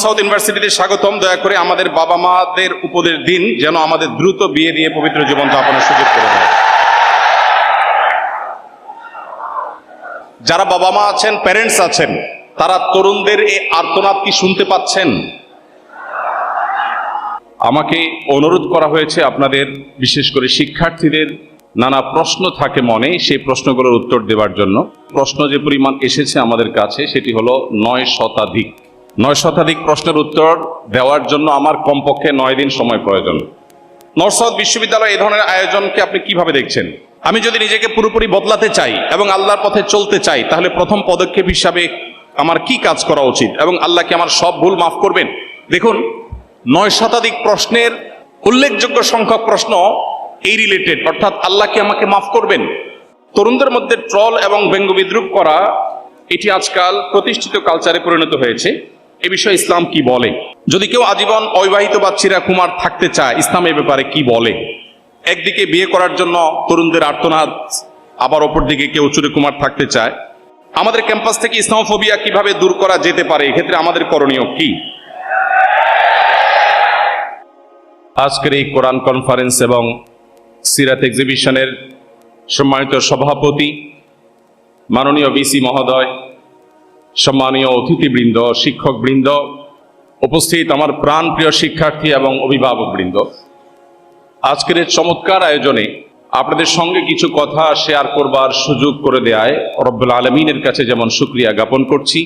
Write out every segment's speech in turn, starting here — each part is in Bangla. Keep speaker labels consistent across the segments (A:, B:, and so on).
A: সাউথ ইউনিভার্সিটিতে স্বাগতম। দয়া করে আমাদের বাবা মাদের উপদেশ দিন যেন আমাদের দ্রুত বিয়ে দিয়ে পবিত্র জীবন যাপনের সুযোগ করে দেয়। যারা বাবা মা আছেন, প্যারেন্টস আছেন, তারা তরুণদের এই আর্তনাদ কি শুনতে পাচ্ছেন? আমাকে অনুরোধ করা হয়েছে আপনাদের, বিশেষ করে শিক্ষার্থীদের নানা প্রশ্ন থাকে মনে, সেই প্রশ্নগুলোর উত্তর দেওয়ার জন্য। প্রশ্ন যে পরিমাণ এসেছে আমাদের কাছে সেটি হলো 9 শতাধিক। 9 শতাধিক প্রশ্নের উত্তর দেওয়ার জন্য আমার কমপক্ষে 9 দিন সময় প্রয়োজন। নর্থ সাউথ বিশ্ববিদ্যালয় এই ধরনের আয়োজনকে আপনি কিভাবে দেখছেন? আমি যদি নিজেকে পুরোপুরি বদলাতে চাই এবং আল্লাহর পথে চলতে চাই, তাহলে প্রথম পদক্ষেপ হিসাবে আমার কি কাজ করা উচিত এবং আল্লাহ কি আমার সব ভুল মাফ করবেন? দেখুন, 9 শতাধিক প্রশ্নের উল্লেখযোগ্য সংখ্যক প্রশ্ন এই রিলেটেড, অর্থাৎ আল্লাহ কি আমাকে মাফ করবেন? তরুণদের মধ্যে ট্রল এবং ব্যঙ্গ বিদ্রুপ করা, এটি আজকাল প্রতিষ্ঠিত কালচারে পরিণত হয়েছে। এ বিষয়ে ইসলাম কি বলে? যদি কেউ আজীবন অবিবাহিত বা চিরাকুমার থাকতে চায়, ইসলাম এ ব্যাপারে কি বলে? একদিকে বিয়ে করার জন্য তরুণদের আর্তনাদ, আবার অপরদিকে কেউ চিরাকুমার থাকতে চায়। আমাদের ক্যাম্পাস থেকে ইসলামোফোবিয়া কিভাবে দূর করা যেতে পারে? এক্ষেত্রে আমাদের করণীয় কি? আজকের এই কোরআন কনফারেন্স এবং সিরাত এক্সিবিশনের সম্মানিত সভাপতি, মাননীয় ভিসি মহোদয়, সম্মানীয় অতিথিবৃন্দ, শিক্ষকবৃন্দ, উপস্থিত আমার প্রাণপ্রিয় শিক্ষার্থী এবং অভিভাবকবৃন্দ, আজকের এই চমৎকার আয়োজনে আপনাদের সঙ্গে কিছু কথা শেয়ার করবার সুযোগ করে দেয়ায় রব্বুল আলামিনের কাছে যেমন শুকরিয়া জ্ঞাপন করছি,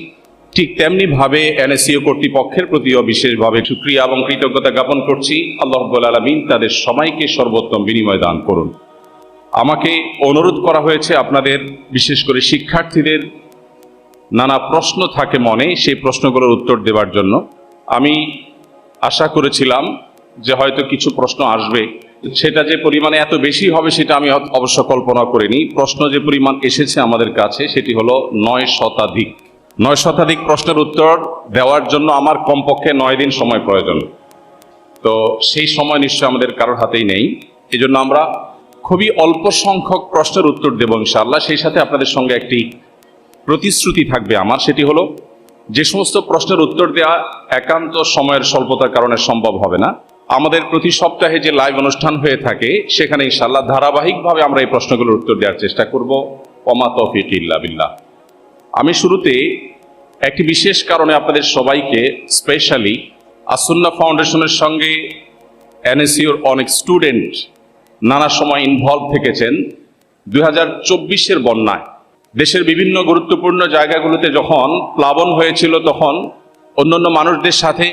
A: ঠিক তেমনি ভাবে এনএসইউ কর্তৃপক্ষের প্রতিও বিশেষভাবে শুকরিয়া এবং কৃতজ্ঞতা জ্ঞাপন করছি। আল্লাহ রাব্বুল আলামিন তাদের সবাইকে সর্বোত্তম বিনিময় দান করুন। আমাকে অনুরোধ করা হয়েছে আপনাদের, বিশেষ করে শিক্ষার্থীদের নানা প্রশ্ন থাকে মনে, সেই প্রশ্নগুলোর উত্তর দেওয়ার জন্য। আমি আশা করেছিলাম যে হয়তো কিছু প্রশ্ন আসবে, সেটা যে পরিমাণে এত বেশি হবে সেটা আমি অবশ্য কল্পনা করিনি। প্রশ্ন যে পরিমাণ এসেছে আমাদের কাছে সেটি হলো 9 শতাধিক। 9 শতাধিক প্রশ্নের উত্তর দেওয়ার জন্য আমার কমপক্ষে 9 দিন সময় প্রয়োজন। তো সেই সময় নিশ্চয় আমাদের কারোর হাতেই নেই। এই জন্য আমরা খুবই অল্প সংখ্যক প্রশ্নের উত্তর দেব ইনশাআল্লাহ। সেই সাথে আপনাদের সঙ্গে একটি প্রতিশ্রুতি থাকবে আমার, সেটি হলো যে সমস্ত প্রশ্নের উত্তর দেওয়া একান্ত সময়ের স্বল্পতার কারণে সম্ভব হবে না, আমাদের প্রতি সপ্তাহে যে লাইভ অনুষ্ঠান হয়ে থাকে সেখানে ইনশাআল্লাহ ধারাবাহিকভাবে আমরা এই প্রশ্নগুলোর উত্তর দেওয়ার চেষ্টা করব। ওমা তৌফিক ইল্লা বিল্লাহ। আমি শুরুতে একটি বিশেষ কারণে আপনাদের সবাইকে, স্পেশালি আসুন্নাহ ফাউন্ডেশনের সঙ্গে এনএসইউর অনেক স্টুডেন্ট নানা সময় ইনভলভ থেকেছেন। 2024-এর বন্যায় দেশের বিভিন্ন গুরুত্বপূর্ণ জায়গাগুলোতে যখন প্লাবন হয়েছিল, তখন অন্যান্য মানুষদের সাথে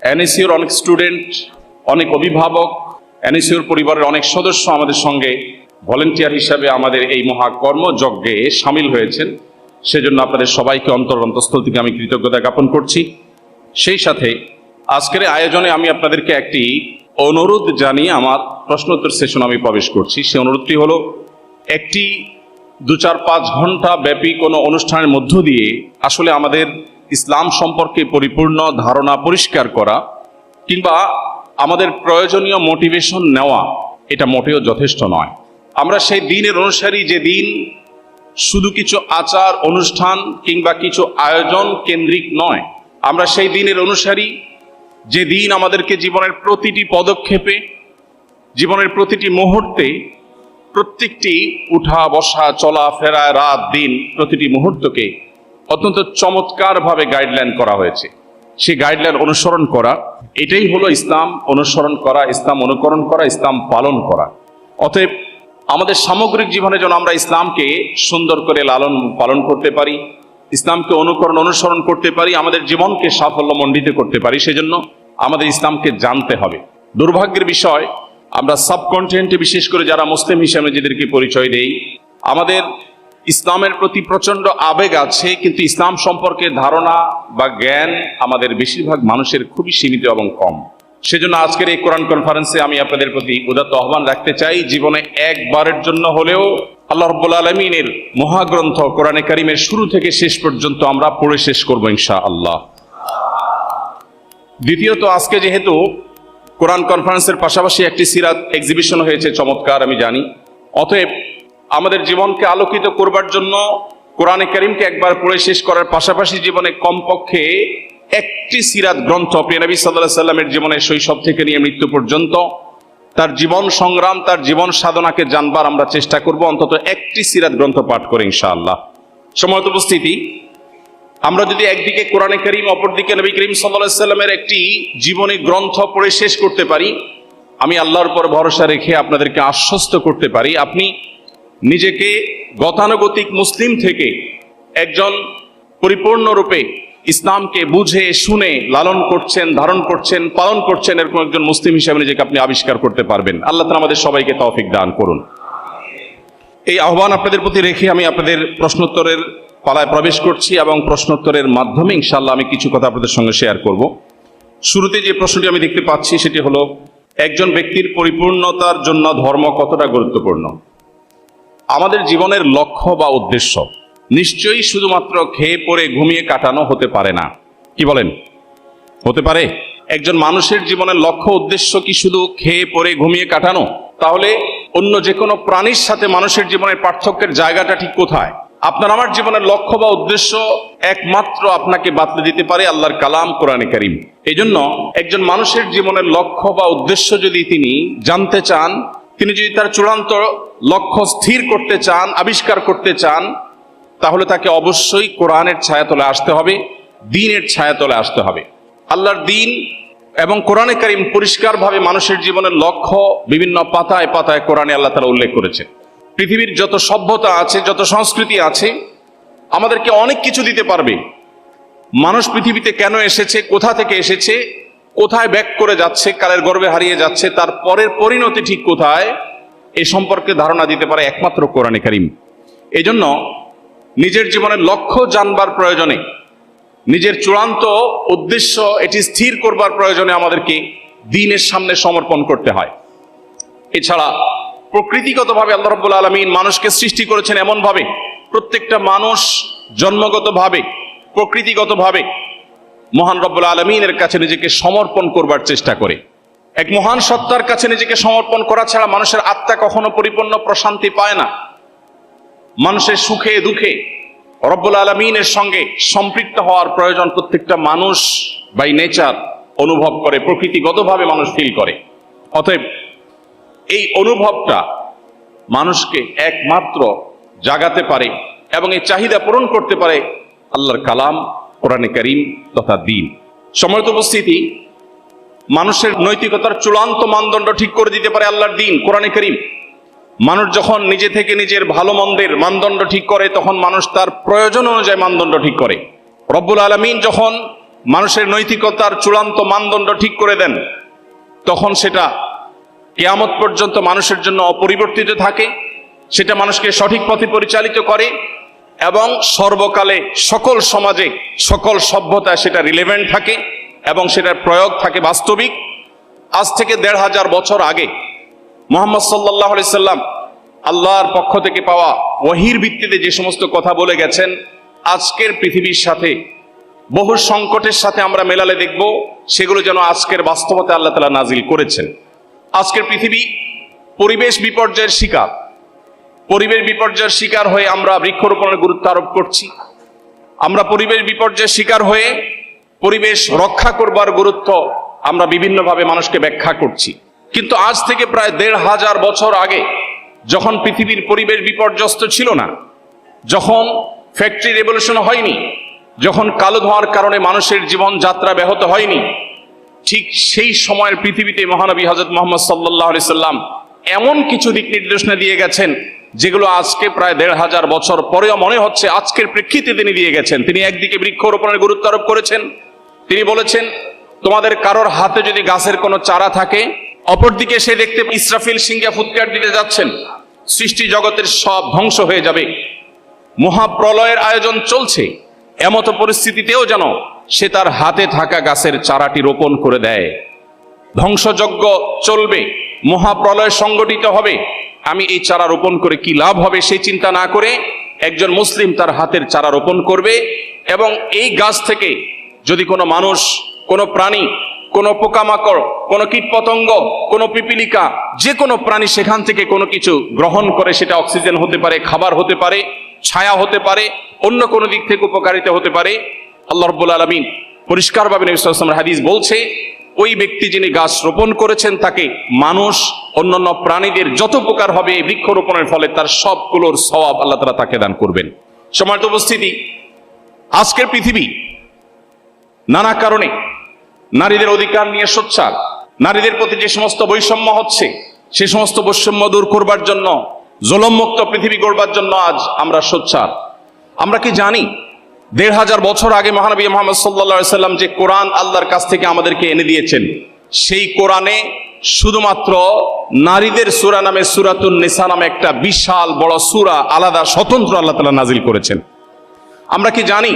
A: এনএসইউর অনেক স্টুডেন্ট, অনেক অভিভাবক, এনএসইউর পরিবারের অনেক সদস্য আমাদের সঙ্গে ভলেন্টিয়ার হিসাবে আমাদের এই মহাকর্মযজ্ঞে সামিল হয়েছেন। সেজন্য আপনাদের সবাইকে অন্তঃস্থল থেকে আমি কৃতজ্ঞতা জ্ঞাপন করছি। সেই সাথে আজকের আয়োজনে আমি আপনাদেরকে একটি অনুরোধ জানিয়ে আমার প্রশ্নোত্তর সেশন আমি প্রবেশ করছি। সেই অনুরোধটি হলো, একটি 2-4-5 ঘন্টা ব্যাপী কোনো অনুষ্ঠানের মধ্য দিয়ে আসলে আমাদের ইসলাম সম্পর্কে পরিপূর্ণ ধারণা পরিষ্কার করা কিংবা আমাদের প্রয়োজনীয় মোটিভেশন নেওয়া, এটা মোটেও যথেষ্ট নয়। আমরা সেই দিনের অনুসারী, যে দিন শুধু কিছু আচার অনুষ্ঠান কিংবা কিছু আয়োজন কেন্দ্রিক নয়। আমরা সেই দিনের অনুসারী যে দিন আমাদেরকে জীবনের প্রতিটি পদক্ষেপে, জীবনের প্রতিটি মুহূর্তে, প্রত্যেকটি উঠা বসা, চলা ফেরা, রাত দিন, প্রতিটি মুহূর্তকে অত্যন্ত চমৎকারভাবে গাইডলাইন করা হয়েছে। সেই গাইডলাইন অনুসরণ করা, এটাই হলো ইসলাম অনুসরণ করা, ইসলাম অনুকরণ করা, ইসলাম পালন করা। অতএব আমাদের সামগ্রিক জীবনে যেন আমরা ইসলামকে সুন্দর করে লালন পালন করতে পারি, ইসলামকে অনুসরণ করতে পারি, আমাদের জীবনকে সাফল্যমণ্ডিত করতে পারি, সেজন্য আমাদের ইসলামকে জানতে হবে। দুর্ভাগ্যের বিষয়, আমরা সাবকন্টিনেন্টে বিশেষ করে যারা মুসলিম হিসেবে নিজেদেরকে পরিচয় দেই, আমাদের ইসলামের প্রতি প্রচণ্ড আবেগ আছে, কিন্তু ইসলাম সম্পর্কে ধারণা বা জ্ঞান আমাদের বেশিরভাগ মানুষের খুবই সীমিত এবং কম। সেজন্য আজকের এই কোরআন কনফারেন্সে আমি আপনাদের প্রতি উদাত্ত আহ্বান রাখতে চাই, জীবনে একবারের জন্য হলেও আল্লাহ রাব্বুল আলামিনের মহাগ্রন্থ কোরআনে কারীমের শুরু থেকে শেষ পর্যন্ত আমরা পড়ে শেষ করব ইনশাআল্লাহ। দ্বিতীয়ত, আজকে যেহেতু কোরআন কনফারেন্সের পাশাপাশি একটি সিরাত এক্সিবিশন হয়েছে, চমৎকার আমি জানি, অতএব আমাদের জীবনকে আলোকিত করবার জন্য কোরআনে কারীমকে একবার পড়ে শেষ করার পাশাপাশি জীবনে কমপক্ষে একটি সিরাত গ্রন্থ প্রিয় নবী সাল্লাল্লাহু আলাইহি সাল্লামের জীবনে শৈশব থেকে নিয়ে মৃত্যু পর্যন্ত তার জীবন সংগ্রাম, তার জীবন সাধনাকে জানবার আমরা চেষ্টা করব, অন্তত একটি সিরাত গ্রন্থ পাঠ করে ইনশাআল্লাহ। সম্মানিত উপস্থিতি, আমরা যদি একদিকে কোরআনে কারীম, অপরদিকে নবী করিম সাল্লাল্লাহু আলাইহি সাল্লামের একটি জীবনী গ্রন্থ পড়ে শেষ করতে পারি, আমি আল্লাহর উপর ভরসা রেখে আপনাদেরকে আশ্বস্ত করতে পারি, আপনি নিজেকে গতানুগতিক মুসলিম থেকে একজন পরিপূর্ণরূপে ইসলামকে বুঝে শুনে লালন করছেন, ধারণ করছেন, পালন করছেন, এরকম একজন মুসলিম হিসেবে নিজেকে আপনি আবিষ্কার করতে পারবেন। আল্লাহ তাআলা আমাদের সবাইকে তৌফিক দান করুন। এই আহ্বান আপনাদের প্রতি রেখে আমি আপনাদের প্রশ্নোত্তরের পালায় প্রবেশ করছি এবং প্রশ্নোত্তরের মাধ্যমে ইনশাআল্লাহ আমি কিছু কথা আপনাদের সঙ্গে শেয়ার করব। শুরুতে যে প্রশ্নটি আমি দেখতে পাচ্ছি সেটি হলো, একজন ব্যক্তির পরিপূর্ণতার জন্য ধর্ম কতটা গুরুত্বপূর্ণ? আমাদের জীবনের লক্ষ্য বা উদ্দেশ্য নিশ্চয়ই শুধুমাত্র খেয়ে পরে ঘুমিয়ে কাটানো হতে পারে না। কি বলেন, হতে পারে? একজন মানুষের জীবনের লক্ষ্য উদ্দেশ্য কি শুধু খেয়ে পরে ঘুমিয়ে কাটানো? তাহলে অন্য যে কোনো প্রাণীর সাথে মানুষের জীবনের পার্থক্যের জায়গাটা ঠিক কোথায়? আপনার আমার জীবনের লক্ষ্য বা উদ্দেশ্য একমাত্র আপনাকে বাতলে দিতে পারে আল্লাহর কালাম কোরআনে কারীম। এই জন্য একজন মানুষের জীবনের লক্ষ্য বা উদ্দেশ্য যদি তিনি জানতে চান, তিনি যদি তার চূড়ান্ত লক্ষ্য স্থির করতে চান, আবিষ্কার করতে চান, তাহলে তাকে অবশ্যই কোরআনের ছায়াতলে আসতে হবে, দ্বীনের ছায়াতলে আসতে হবে। আল্লাহর দ্বীন এবং কোরআনে কারীম পরিষ্কারভাবে মানুষের জীবনের লক্ষ্য বিভিন্ন পাতায় পাতায় কোরআনে আল্লাহ তাআলা উল্লেখ করেছেন। পৃথিবীর যত সভ্যতা আছে, যত সংস্কৃতি আছে, আমাদেরকে অনেক কিছু দিতে পারবে। মানুষ পৃথিবীতে কেন এসেছে, কোথা থেকে এসেছে, কোথায় ব্যাক করে যাচ্ছে, কালের গর্ভে হারিয়ে যাচ্ছে, তার পরের পরিণতি ঠিক কোথায়, এ সম্পর্কে ধারণা দিতে পারে একমাত্র কোরআনে কারীম। এই জন্য নিজের জীবনের লক্ষ্য জানবার প্রয়োজনে, নিজের চূড়ান্ত উদ্দেশ্য এটি স্থির করবার প্রয়োজনে আমাদেরকে দ্বীনের সামনে সমর্পণ করতে হয়। এছাড়া প্রকৃতিগতভাবে আল্লাহ রাব্বুল আলামিন মানুষকে সৃষ্টি করেছেন এমনভাবে, প্রত্যেকটা মানুষ জন্মগতভাবে, প্রকৃতিগতভাবে মহান রব্বুল আলামিনের কাছে নিজেকে সমর্পণ করবার চেষ্টা করে। এক মহান সত্তার কাছে নিজেকে সমর্পণ করা ছাড়া মানুষের আত্মা কখনো পরিপূর্ণ প্রশান্তি পায় না। মানুষের সুখে দুঃখে রব্বুল আলামিনের সঙ্গে সম্পৃক্ত হওয়ার প্রয়োজন প্রত্যেকটা মানুষ বাই নেচার অনুভব করে, প্রকৃতিগতভাবে মানুষ ফিল করে। অতএব এই অনুভবটা মানুষকে একমাত্র জাগাতে পারে এবং এই চাহিদা পূরণ করতে পারে আল্লাহর কালাম কোরআনে কারীম তথা দ্বীন। সম্মানিত উপস্থিতি, মানুষের নৈতিকতার চূড়ান্ত মানদণ্ড ঠিক করে দিতে পারে আল্লাহর দ্বীন কোরআনে কারীম। মানুষ যখন নিজে থেকে নিজের ভালো মন্দের মানদণ্ড ঠিক করে, তখন মানুষ তার প্রয়োজন অনুযায়ী মানদণ্ড ঠিক করে। রব্বুল আলামিন যখন মানুষের নৈতিকতার চূড়ান্ত মানদণ্ড ঠিক করে দেন, তখন সেটা কিয়ামত পর্যন্ত মানুষের জন্য অপরিবর্তিত থাকে, সেটা মানুষকে সঠিক পথে পরিচালিত করে এবং সর্বকালে সকল সমাজে, সকল সভ্যতায় সেটা রিলেভেন্ট থাকে এবং সেটার প্রয়োগ থাকে বাস্তবিক। আজ থেকে ১৫০০ বছর আগে মুহাম্মদ সাল্লাল্লাহু আলাইহি সাল্লাম আল্লাহর পক্ষ থেকে পাওয়া ওহীর ভিত্তিতে যে সমস্ত কথা বলে গেছেন, আজকের পৃথিবীর সাথে বহু সংকটের সাথে আমরা মেলালে দেখব সেগুলো যেন আজকের বাস্তবতা আল্লাহ তাআলা নাজিল করেছেন। আজকের পৃথিবী পরিবেশ বিপর্যয়ের শিকার। পরিবেশ বিপর্যয়ের শিকার হয়ে আমরা বৃক্ষরোপণের গুরুত্ব আরোপ করছি। আমরা পরিবেশ বিপর্যয়ের শিকার হয়ে পরিবেশ রক্ষা করবার গুরুত্ব আমরা বিভিন্নভাবে মানুষকে ব্যাখ্যা করছি। কিন্তু আজ থেকে প্রায় ১৫০০ বছর আগে, যখন পৃথিবীর পরিবেশ বিপর্যস্ত ছিল না, যখন ফ্যাক্টরি রেভলিউশন হয়নি, যখন কালো ধোঁয়ার কারণে মানুষের জীবন যাত্রা ব্যাহত হয়নি, ঠিক সেই সময়ের পৃথিবীতে মহানবী হযরত মুহাম্মদ সাল্লাল্লাহু আলাইহি সাল্লাম এমন কিছু দিক নির্দেশনা দিয়ে গেছেন যেগুলো আজকে প্রায় ১৫০০ বছর পরেও মনে হচ্ছে আজকের প্রেক্ষিতে তিনি দিয়ে গেছেন। তিনি একদিকে বৃক্ষরোপণের গুরুত্ব আরোপ করেছেন। তিনি বলেছেন, তোমাদের কারোর হাতে যদি গাছের কোনো চারা থাকে, অপরদিকে সে দেখতে ইসরাফিল সিংহে ফুৎকার দিতে যাচ্ছেন, সৃষ্টি জগতের সব ধ্বংস হয়ে যাবে, মহাপ্রলয়ের আয়োজন চলছে, এমতো পরিস্থিতিতেও যেন সে তার হাতে থাকা গাছের চারাটি রোপণ করে দেয়। ধ্বংসযজ্ঞ চলবে, মহাপ্রলয় সংগঠিত হবে, আমি এই চারা রোপণ করে কি লাভ হবে সেই চিন্তা না করে একজন মুসলিম তার হাতের চারা রোপণ করবে এবং এই গাছ থেকে যদি কোনো মানুষ, কোনো প্রাণী, কোনো পোকামাকড়, কোনো কীটপতঙ্গ, কোনো পিপিলিকা, যে কোনো প্রাণী সেখান থেকে কোনো কিছু গ্রহণ করে, সেটা অক্সিজেন হতে পারে, খাবার হতে পারে, ছায়া হতে পারে, অন্য কোনো দিক থেকে উপকারিতা হতে পারে, আল্লাহ রাব্বুল আলামিন পরিষ্কারভাবে নবী সাল্লাল্লাহু আলাইহি ওয়াসাল্লামের হাদিস বলছে, ওই ব্যক্তি যিনি গাছ রোপণ করেছেন তাকে মানুষ অন্যান্য প্রাণীদের যত উপকার হবে এই বৃক্ষরোপণের ফলে তার সবগুলোর সওয়াব আল্লাহ তাআলা তাকে দান করবেন। সম্মানিত উপস্থিতি, আজকের পৃথিবী নানা কারণে নারীদের অধিকার নিয়ে সোচ্চার, নারীদের প্রতি যে সমস্ত বৈষম্য হচ্ছে সে সমস্ত বৈষম্য দূর করবার জন্য, জুলুমমুক্ত পৃথিবী গড়বার জন্য আজ আমরা সোচ্চার। আমরা কি জানি ১৫০০ বছর আগে মহানবী মুহাম্মদ সাল্লাল্লাহু আলাইহি সাল্লাম যে কোরআন আল্লাহর কাছ থেকে আমাদেরকে এনে দিয়েছেন, সেই কোরআনে শুধুমাত্র নারীদের সূরা নামে সূরাতুন নিসা নামে একটা বিশাল বড় সূরা আলাদা স্বতন্ত্র আল্লাহ তাআলা নাজিল করেছেন। আমরা কি জানি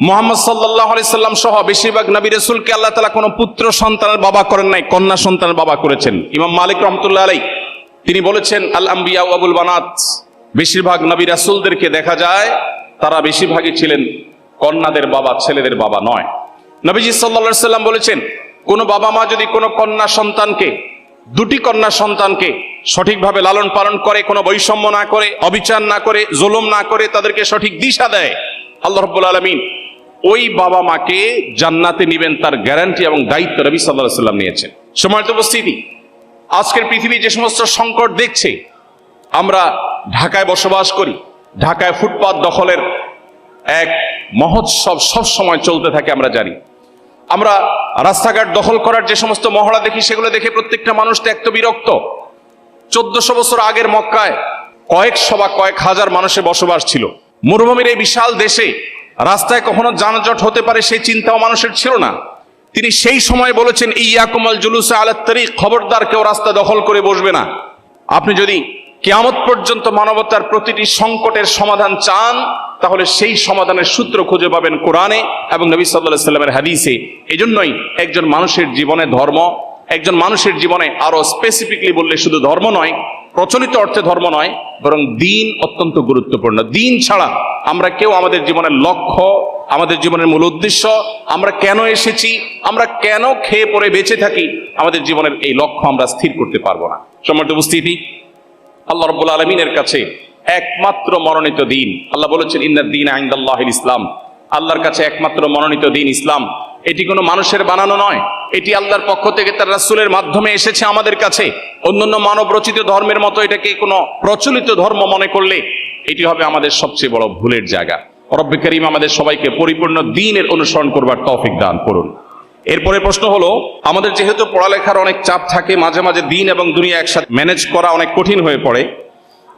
A: মুহাম্মদ সাল্লাল্লাহু আলাইহি সাল্লাম সহ বেশিরভাগ নবী রাসূলকে আল্লাহ তাআলা কোনো পুত্র সন্তানের বাবা করেন নাই, কন্যা সন্তানের বাবা করেছেন। ইমাম মালিক রাহমাতুল্লাহ আলাইহি তিনি বলেছেন, আল আম্বিয়া ওয়া আবুল বানাত, বেশিরভাগ নবী রাসূলদেরকে দেখা যায় তারা বেশিরভাগই ছিলেন কন্যাদের বাবা, ছেলেদের বাবা নয়। নবীজি সাল্লাল্লাহু আলাইহি সাল্লাম বলেছেন, কোন বাবা মা যদি কোনো কন্যা সন্তানকে, দুটি কন্যা সন্তানকে সঠিকভাবে লালন পালন করে, কোনো বৈষম্য না করে, অবিচার না করে, জুলুম না করে, তাদেরকে সঠিক দিশা দেয়, আল্লাহ রাব্বুল আলামিন ওই বাবা মাকে জান্নাতে নিবেন, তার গ্যারান্টি এবং দায়িত্ব নবী সাল্লাল্লাহু আলাইহি সাল্লাম নিয়েছেন। সম্মানিত উপস্থিতি, আজকের পৃথিবী যে সমস্ত সংকট দেখছে, আমরা ঢাকায় বসবাস করি, ঢাকায় ফুটপাত দখলের এক মহোৎসব সব সময় চলতে থাকে আমরা জানি। আমরা রাস্তাঘাট দখল করার যে সমস্ত মহড়া দেখি, সেগুলো দেখে প্রত্যেকটা মানুষ ত্যক্ত বিরক্ত। 1400 বছর আগের মক্কায় কয়েকশো বা কয়েক হাজার মানুষের বসবাস ছিল। মরুভূমির এই বিশাল দেশে রাস্তায় কখনো যানজট হতে পারে সেই চিন্তাও মানুষের ছিল না। তিনি সেই সময় বলেছেন, ইয়াকুমাল জুলুসা আলাত তারিক, খবরদার কেউ রাস্তা দখল করে বসবে না। আপনি যদি কিয়ামত পর্যন্ত মানবতার প্রতিটি সংকটের সমাধান চান, তাহলে সেই সমাধানের সূত্র খুঁজে পাবেন কোরআনে এবং নবী সাল্লাল্লাহু আলাইহি সাল্লামের হাদিসে। এজন্যই একজন মানুষের জীবনে ধর্ম, একজন মানুষের জীবনে আরো স্পেসিফিকলি বললে শুধু ধর্ম নয়, প্রচলিত অর্থে ধর্ম নয়, বরং দ্বীন অত্যন্ত গুরুত্বপূর্ণ। দ্বীন ছাড়া আমরা কেউ আমাদের জীবনের লক্ষ্য, আমাদের জীবনের মূল উদ্দেশ্য, আমরা কেন এসেছি, আমরা কেন খেয়ে পরে বেঁচে থাকি, আমাদের জীবনের এই লক্ষ্য আমরা স্থির করতে পারবো না। সম্মানিত উপস্থিতি, আল্লাহ রাব্বুল আলামিনের কাছে একমাত্র মনোনীত দিন, আল্লাহ বলেছেন, ইন্নাদ দীনা ইনদাল্লাহিল ইসলাম, আল্লাহর কাছে একমাত্র মনোনীত দিন ইসলাম। এটি কোনো মানুষের বানানো নয়, এটি আল্লাহর পক্ষ থেকে তার রাসূলের মাধ্যমে এসেছে আমাদের কাছে। অন্যান্য মানব রচিত ধর্মের মতো এটাকে কোনো প্রচলিত ধর্ম মনে করলে এটি হবে আমাদের সবচেয়ে বড় ভুলের জায়গা। রব্বে কারীম আমাদের সবাইকে পরিপূর্ণ দ্বীনের অনুসরণ করবার তৌফিক দান করুন। এরপরে প্রশ্ন হলো, আমাদের যেহেতু পড়ালেখার অনেক চাপ থাকে, মাঝে মাঝে দ্বীন এবং দুনিয়া একসাথে ম্যানেজ করা অনেক কঠিন হয়ে পড়ে,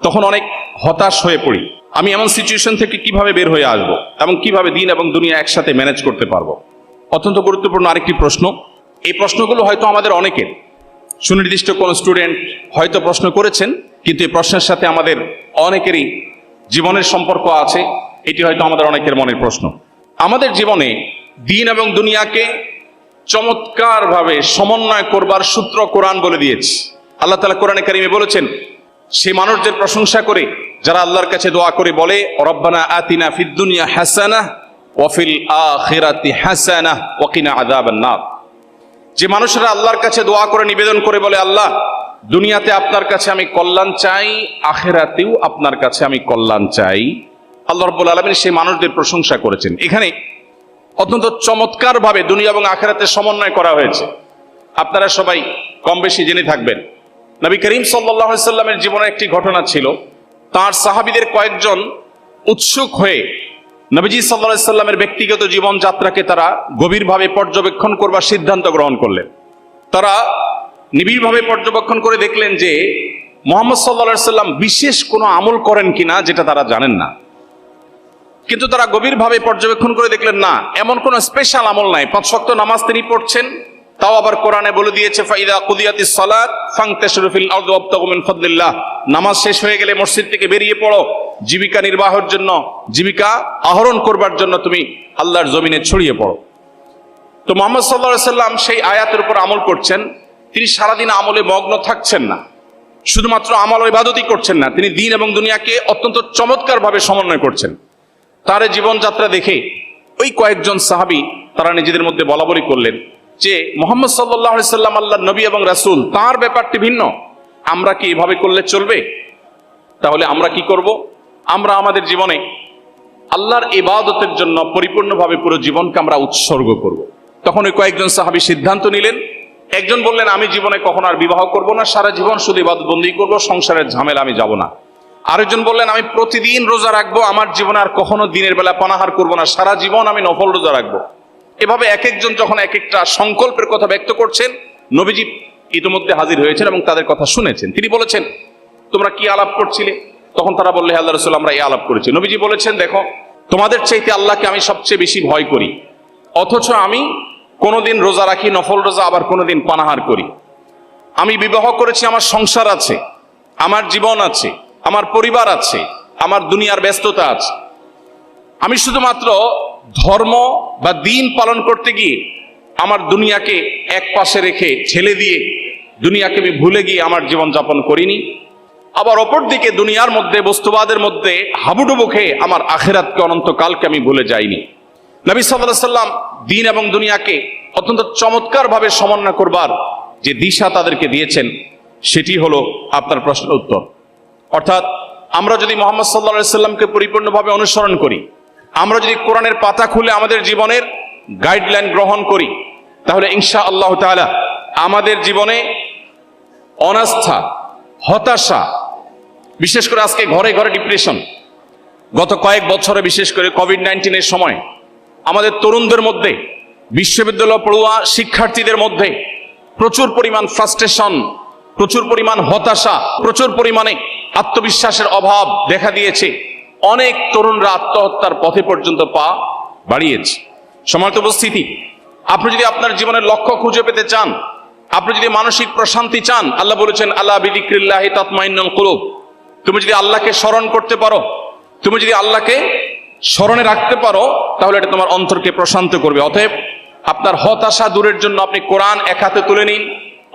A: তখন অনেক হতাশ হয়ে পড়ি। আমি এমন সিচুয়েশন থেকে কিভাবে বের হয়ে আসবো এবং কিভাবে দ্বীন এবং দুনিয়া একসাথে ম্যানেজ করতে পারবো? অত্যন্ত গুরুত্বপূর্ণ আরেকটি প্রশ্ন। এই প্রশ্নগুলো হয়তো আমাদের অনেকের, সুনির্দিষ্ট কোন স্টুডেন্ট হয়তো প্রশ্ন করেছেন, কিন্তু এই প্রশ্নের সাথে আমাদের অনেকেরই জীবনের সম্পর্ক আছে। এটি হয়তো আমাদের অনেকের মনের প্রশ্ন। আমাদের জীবনে দ্বীন এবং দুনিয়াকে চমৎকারভাবে সমন্বয় করবার সূত্র কোরআন বলে দিয়েছে। আল্লাহ তাআলা কোরআনে কারিমে বলেছেন, সে মানুষদের প্রশংসা করে যারা আল্লাহর কাছে দোয়া করে বলে, রব্বানা আতিনা ফিদ দুনিয়া হাসানাহ ওয়া ফিল আখিরাতি হাসানাহ ওয়া কিনা আযাবান নার। যে মানুষরা আল্লাহর কাছে দোয়া করে নিবেদন করে বলে, আল্লাহ দুনিয়াতে আপনার কাছে আমি কল্যাণ চাই, আখিরাতেও আপনার কাছে আমি কল্যাণ চাই, আল্লাহ রাব্বুল আলামিন সেই মানুষদের প্রশংসা করেছেন। এখানে অত্যন্ত চমৎকারভাবে দুনিয়া এবং আখিরাতের সমন্বয় করা হয়েছে। আপনারা সবাই কম বেশি জেনে থাকবেন, নবী করিম সাল্লাল্লাহু আলাইহি সাল্লামের জীবনে একটি ঘটনা ছিল। তার সাহাবীদের কয়েকজন উৎসুক হয়ে নবীজি সাল্লাল্লাহু আলাইহি সাল্লামের ব্যক্তিগত জীবনযাত্রাকে তারা গভীরভাবে পর্যবেক্ষণ করবার সিদ্ধান্ত গ্রহণ করলেন। তারা নিবিড়ভাবে পর্যবেক্ষণ করে দেখলেন যে মুহাম্মদ সাল্লাল্লাহু আলাইহি সাল্লাম বিশেষ কোনো আমল করেন কিনা যেটা তারা জানেন না। কিন্তু তারা গভীরভাবে পর্যবেক্ষণ করে দেখলেন না, এমন কোনো স্পেশাল আমল নাই। 5 ওয়াক্ত নামাজ তিনি পড়ছেন, তাও আবার কোরআনে বলে দিয়েছে, ফাইদা কুদিয়াতিস সালাত ফান্তাশিরু ফিল আরদি ওয়াবতাগু মিন ফাদলিল্লাহ। নামাজ শেষ হয়ে গেলে মসজিদ থেকে বেরিয়ে পড়ো, জীবিকা নির্বাহের জন্য, জীবিকা আহরণ করবার জন্য তুমি আল্লাহর জমিনে ছড়িয়ে পড়ো। তো মুহাম্মদ সাল্লাল্লাহু আলাইহি সাল্লাম সেই আয়াতের উপর আমল করছেন। তিনি সারাদিন আমলে মগ্ন থাকছেন না, শুধুমাত্র আমল ও ইবাদতই করছেন না, তিনি দ্বীন এবং দুনিয়াকে অত্যন্ত চমৎকারভাবে সমন্বয় করছেন। তার জীবনযাত্রা দেখে ওই কয়েকজন সাহাবী তারা নিজেদের মধ্যে বলাবলি করলেন যে মুহাম্মদ সাল্লাল্লাহু আলাইহি সাল্লাম আল্লাহর নবী এবং রাসূল, তার ব্যাপারটি ভিন্ন, আমরা কি এভাবে করলে চলবে? তাহলে আমরা কি করব? আমরা আমাদের জীবনে আল্লাহর ইবাদতের জন্য পরিপূর্ণভাবে পুরো জীবনকে আমরা উৎসর্গ করব। তখন ওই কয়েকজন সাহাবী সিদ্ধান্ত নিলেন। একজন বললেন, আমি জীবনে কখনো আর বিবাহ করব না, সারা জীবন শুধু ইবাদতবন্দি করব, সংসারের ঝামেলা আমি যাব না। আরেকজন বললেন, আমি প্রতিদিন রোজা রাখবো, আমার জীবনে আর কখনো দিনের বেলা পানাহার করব না, সারা জীবন আমি নফল রোজা রাখবো। এভাবে এক একজন যখন এক একটা সংকল্পের কথা ব্যক্ত করছেন, নবীজি ইতিমধ্যে হাজির হয়েছেন এবং তাদের কথা শুনেছেন। তিনি বলেছেন, তোমরা কি আলাপ করছিলে? তখন তারা বললে, আল্লাহ রাসূল, আমরা এই আলাপ করেছি। নবীজি বলেছেন, দেখো, তোমাদের চাইতে আল্লাহকে আমি সবচেয়ে বেশি ভয় করি, অথচ আমি কোনোদিন রোজা রাখি, নফল রোজা, আবার কোনোদিন পানাহার করি। আমি বিবাহ করেছি, আমার সংসার আছে, আমার জীবন আছে, আমার পরিবার আছে, আমার দুনিয়ার ব্যস্ততা আছে। আমি শুধুমাত্র ধর্ম বা দিন পালন করতে গিয়ে আমার দুনিয়াকে এক পাশে রেখে ছেলে দিয়ে দুনিয়াকে আমি ভুলে গিয়ে আমার জীবন যাপন করিনি। আবার অপর দিকে দুনিয়ার মধ্যে, বস্তুবাদের মধ্যে হাবুডুবু খেয়ে আমার আখিরাতকে, অনন্তকালকে আমি ভুলে যাইনি। নবী সাল্লাল্লাহু আলাইহি সাল্লাম দিন এবং দুনিয়াকে অত্যন্ত চমৎকার ভাবে সমন্বয় করবার যে দিশা তাদেরকে দিয়েছেন, সেটি হলো আপনার প্রশ্নের উত্তর। অর্থাৎ আমরা যদি মুহাম্মদ সাল্লাল্লাহু আলাইহি সাল্লামকে পরিপূর্ণভাবে অনুসরণ করি, আমরা যদি কোরআনের পাতা খুলে আমাদের জীবনের গাইডলাইন গ্রহণ করি, তাহলে ইনশাআল্লাহ তাআলা আমাদের জীবনে অনাস্থা, হতাশা, বিশেষ করে আজকে ঘরে ঘরে ডিপ্রেশন, গত কয়েক বছরে বিশেষ করে কোভিড-19 সময় আমাদের তরুণদের মধ্যে, বিশ্ববিদ্যালয় পড়ুয়া শিক্ষার্থীদের মধ্যে প্রচুর পরিমাণ ফ্রাস্ট্রেশন, প্রচুর পরিমাণ হতাশা, প্রচুর পরিমাণে আত্মবিশ্বাসের অভাব দেখা দিয়েছে। অনেক তরুণরা আত্মহত্যার পথে পর্যন্ত পা বাড়িয়েছে। সম্মানিত উপস্থিতি, আপনি যদি আপনার জীবনের লক্ষ্য খুঁজে পেতে চান, আপনি যদি মানসিক প্রশান্তি চান, আল্লাহ বলেছেন, আলা বিযিক্রিল্লাহি তাতমাইন্নুল কুলুব। তুমি যদি আল্লাহকে স্মরণ করতে পারো, তুমি যদি আল্লাহকে স্মরণে রাখতে পারো, তাহলে এটা তোমার অন্তরকে প্রশান্ত করবে। অতএব আপনার হতাশা দূরের জন্য আপনি কোরআন এক হাতে তুলে নিন,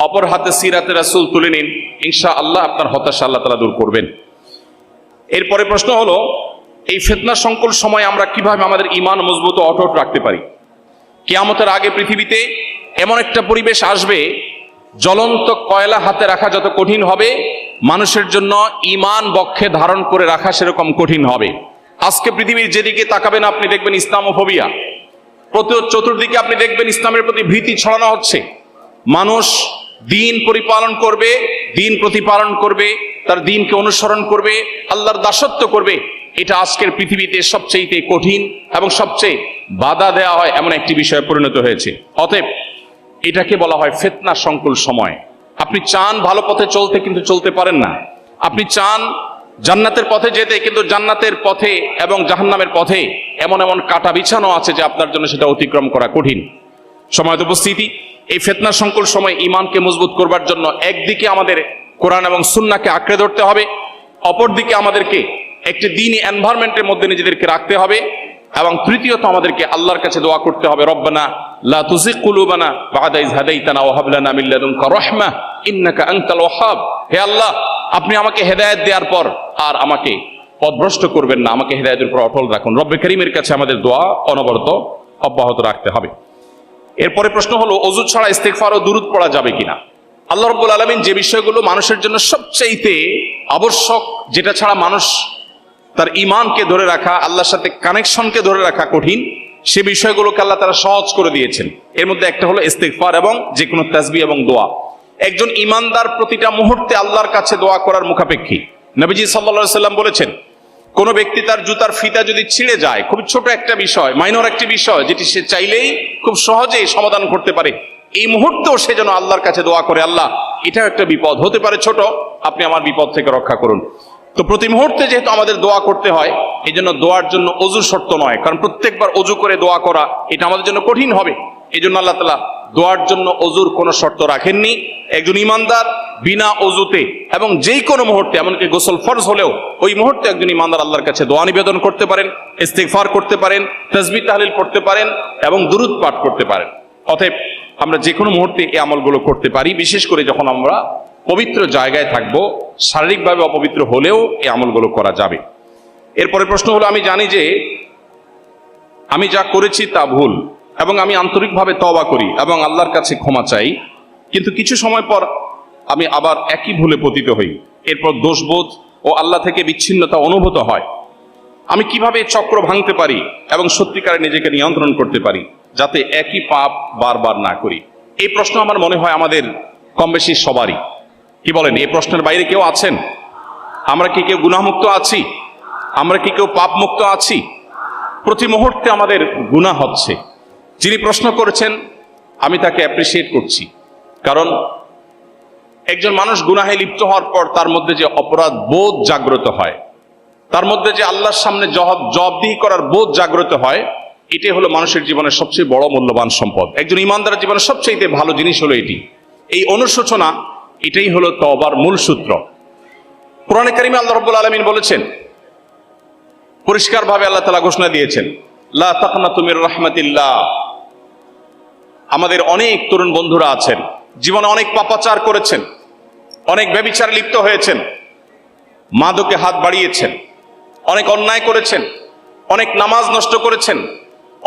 A: অপর হাতে সিরাতে রাসূল তুলে নিন, ইনশাআল্লাহ আপনার হতাশা আল্লাহ তাআলা দূর করবেন। এরপরে প্রশ্ন হলো, এই ফিতনা সংকুল সময় আমরা কিভাবে আমাদের ঈমান মজবুত ও অটুট রাখতে পারি? কিয়ামতের আগে পৃথিবীতে এমন একটা পরিবেশ আসবে, জ্বলন্ত কয়লা হাতে রাখা যত কঠিন হবে, মানুষের জন্য ঈমান বক্ষে ধারণ করে রাখা সেরকম কঠিন হবে। আজকে পৃথিবীর যেদিকে তাকাবেন আপনি দেখবেন ইসলামোফোবিয়া, চতুর্দিকে আপনি দেখবেন ইসলামের প্রতি ভীতি ছড়ানো হচ্ছে। মানুষ দিন পরিপালন করবে, দিন প্রতিপালন করবে, তার দিনকে অনুসরণ করবে, আল্লাহর দাসত্ব করবে, এটা আজকের পৃথিবীতে সবচেয়ে কঠিন এবং সবচেয়ে বাধা দেওয়া হয় এমন একটি বিষয়ে পরিণত হয়েছে। অতএব এটাকে বলা হয় ফিতনা সংকুল সময়। আপনি চান ভালো পথে চলতে, কিন্তু চলতে পারেন না। আপনি চান জান্নাতের পথে যেতে, কিন্তু জান্নাতের পথে এবং জাহান্নামের পথে এমন এমন কাঁটা বিছানো আছে যে আপনার জন্য সেটা অতিক্রম করা কঠিন। সময়ত উপস্থিতি, এই ফিতনা সংকুল সময় ঈমানকে মজবুত করবার জন্য একদিকে আমাদের কোরআন এবং সুন্নাহকে আঁকড়ে ধরতে হবে, অপরদিকে আমাদেরকে একটি দ্বীনি এনভায়রনমেন্টের মধ্যে নিজেদেরকে রাখতে হবে, এবং তৃতীয়ত আমাদেরকে আল্লাহর কাছে দোয়া করতে হবে, রব্বানা লা তুযিগ কুলুবানা বা'দা ইয হাদাইতানা ওয়া হাব লানা মিন লাদুনকা রাহমাহ ইন্নাকা আনতাল ওয়াহ্হাব। হে আল্লাহ, আপনি আমাকে হেদায়েত দেওয়ার পর আর আমাকে পথভ্রষ্ট করবেন না, আমাকে হেদায়েতের উপর অটল রাখুন। রব্বে কারীমের কাছে আমাদের দোয়া অনবরত অব্যাহত রাখতে হবে। এরপরে প্রশ্ন হলো, ওযু ছাড়া ইস্তিগফার ও দুরূদ পড়া যাবে কিনা? আল্লাহ রাব্বুল আলামিন যে বিষয়গুলো মানুষের জন্য সবচাইতে আবশ্যক, যেটা ছাড়া মানুষ তার ঈমানকে ধরে রাখা, আল্লাহর সাথে কানেকশনকে ধরে রাখা কঠিন, সে বিষয়গুলোকে আল্লাহ তাআলা সহজ করে দিয়েছেন। এর মধ্যে একটা হলো ইস্তিগফার এবং যে কোনো তাসবিহ এবং দোয়া। একজন ঈমানদার প্রতিটা মুহূর্তে আল্লাহর কাছে দোয়া করার মুখাপেক্ষী। নবীজি সাল্লাল্লাহু আলাইহি সাল্লাম বলেছেন, কোন ব্যক্তি তার জুতার ফিতা যদি ছিঁড়ে যায়, খুব ছোট একটা বিষয়, মাইনর একটি বিষয়, যেটি সে চাইলেই খুব সহজেই সমাধান করতে পারে, এই মুহূর্তেও সে যেন আল্লাহর কাছে দোয়া করে, আল্লাহ, এটাও একটা বিপদ, হতে পারে ছোট, আপনি আমার বিপদ থেকে রক্ষা করুন। তো প্রতি মুহূর্তে যেহেতু আমাদের দোয়া করতে হয়, এই জন্য দোয়ার জন্য অজু শর্ত নয়, কারণ প্রত্যেকবার অজু করে দোয়া করা এটা আমাদের জন্য কঠিন হবে। এই জন্য আল্লাহ তাআলা দোয়ার জন্য অজুর কোনো শর্ত রাখেননি। একজন ঈমানদার বিনা অজুতে এবং যেই কোনো মুহূর্তে, এমনকি গোসল ফরজ হলেও ওই মুহূর্তে একজন ঈমানদার আল্লাহর কাছে দোয়া নিবেদন করতে পারেন, ইস্তিগফার করতে পারেন, তাসবিহ তাহলিল পড়তে পারেন এবং দুরূদ পাঠ করতে পারেন। অতএব আমরা যে কোনো মুহূর্তে এই আমলগুলো করতে পারি, বিশেষ করে যখন আমরা পবিত্র জায়গায় থাকবো, শারীরিকভাবে অপবিত্র হলেও এই আমলগুলো করা যাবে। এরপরে প্রশ্ন হলো, আমি জানি যে আমি যা করেছি তা ভুল এবং আমি আন্তরিকভাবে তওবা করি এবং আল্লাহর কাছে ক্ষমা চাই, কিন্তু কিছু সময় পর আমি আবার একই ভুলে পতিত হই, এরপর দোষবোধ ও আল্লাহ থেকে বিচ্ছিন্নতা অনুভূত হয়। আমি কিভাবে চক্র ভাঙতে পারি এবং সত্যিকারে নিজেকে নিয়ন্ত্রণ করতে পারি? যাতে একই পাপ বারবার না করি? এই প্রশ্ন আমার মনে হয় আমাদের কম বেশি সবারই। কি বলেন, এই প্রশ্নের বাইরে কেউ আছেন? আমরা কি কেউ গুনাহমুক্ত আছি? আমরা কি কেউ পাপ মুক্ত আছি? প্রতি মুহূর্তে আমাদের গুনাহ হচ্ছে। যিনি প্রশ্ন করেছেন আমি তাকে অ্যাপ্রিসিয়েট করছি, কারণ একজন মানুষ গুনাহে লিপ্ত হওয়ার পর তার মধ্যে যে অপরাধ বোধ জাগ্রত হয়, তার মধ্যে যে আল্লাহর সামনে জবাবদিহি করার বোধ জাগ্রত হয়, এটাই হলো মানুষের জীবনের সবচেয়ে বড় মূল্যবান সম্পদ। একজন ইমানদারের জীবনের সবচেয়ে ভালো জিনিস হলো এটি। এই অনুশোচনা, এটাই হলো তওবার মূল সূত্র। কোরআনে কারিমে আল্লাহ রাব্বুল আলামিন বলেছেন, পরিষ্কারভাবে আল্লাহ তাআলা ঘোষণা দিয়েছেন, লা তাকনাতু মির রাহমাতিল্লাহ। আমাদের অনেক তরুণ বন্ধুরা আছেন, জীবনে অনেক পাপাচার করেছেন, অনেক ব্যভিচারে লিপ্ত হয়েছেন, মাদকে হাত বাড়িয়েছেন, অনেক অন্যায় করেছেন, অনেক নামাজ নষ্ট করেছেন,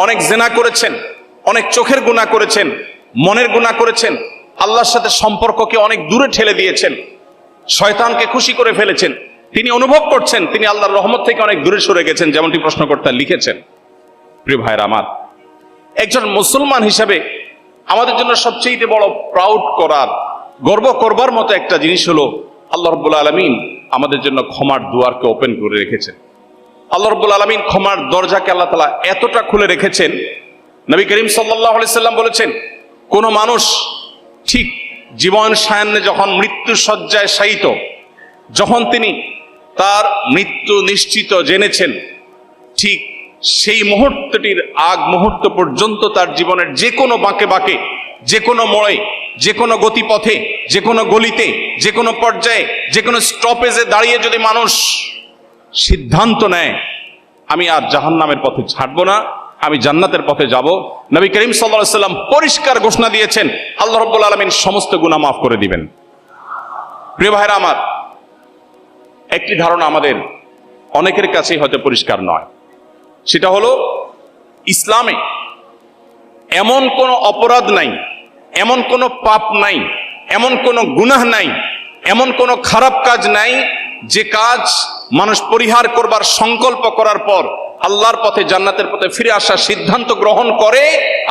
A: অনেক জেনা করেছেন, অনেক চোখের গুনাহ করেছেন, মনের গুনাহ করেছেন, আল্লাহর সাথে সম্পর্ককে অনেক দূরে ঠেলে দিয়েছেন, শয়তানকে খুশি করে ফেলেছেন। তিনি অনুভব করছেন তিনি আল্লাহর রহমত থেকে অনেক দূরে সরে গেছেন, যেমনটি প্রশ্নকর্তা লিখেছেন। প্রিয় ভাইরা আমার, একজন মুসলমান হিসাবে আমাদের জন্য সবচেয়ে বড় প্রাউড করার, গর্ব করবার মতো একটা জিনিস হলো আল্লাহ রাব্বুল আলামিন আমাদের জন্য ক্ষমার দুয়ারকে ওপেন করে রেখেছেন। আল্লাহ রাব্বুল আলামিন ক্ষমার দরজাকে আল্লাহ তাআলা এতটা খুলে রেখেছেন, নবী করিম সাল্লাল্লাহু আলাইহি সাল্লাম বলেছেন, কোন মানুষ ঠিক জীবন সায়ান্নে যখন মৃত্যু শয্যায় শায়িত, যখন তিনি তার মৃত্যু নিশ্চিত জেনেছেন, ঠিক সেই মুহূর্তটির আগ মুহূর্ত পর্যন্ত তার জীবনের যে কোনো বাঁকে বাঁকে, যে কোনো মোড়ে, যে কোনো গতিপথে, যে কোনো গলিতে, যে কোনো পর্যায়ে, যে কোনো স্টপেজে দাঁড়িয়ে যদি মানুষ সিদ্ধান্ত নেয় আমি আর জাহান্নামের পথে ছাড়বো না, আমি জান্নাতের পথে যাব, নবী করিম সাল্লাল্লাহু আলাইহি সাল্লাম পরিষ্কার ঘোষণা দিয়েছেন আল্লাহ রাব্বুল আলামিন সমস্ত গুনাহ মাফ করে দিবেন। প্রিয় ভাইরা আমার, একটি ধারণা আমাদের অনেকের কাছেই হয়তো পরিষ্কার নয়, সেটা হলো ইসলামে এমন কোনো অপরাধ নাই, এমন কোনো পাপ নাই, এমন কোনো গুনাহ নাই, এমন কোনো খারাপ কাজ নাই যে কাজ মানুষ পরিহার করবার সংকল্প করার পর আল্লাহর পথে, জান্নাতের পথে ফিরে আসার সিদ্ধান্ত গ্রহণ করে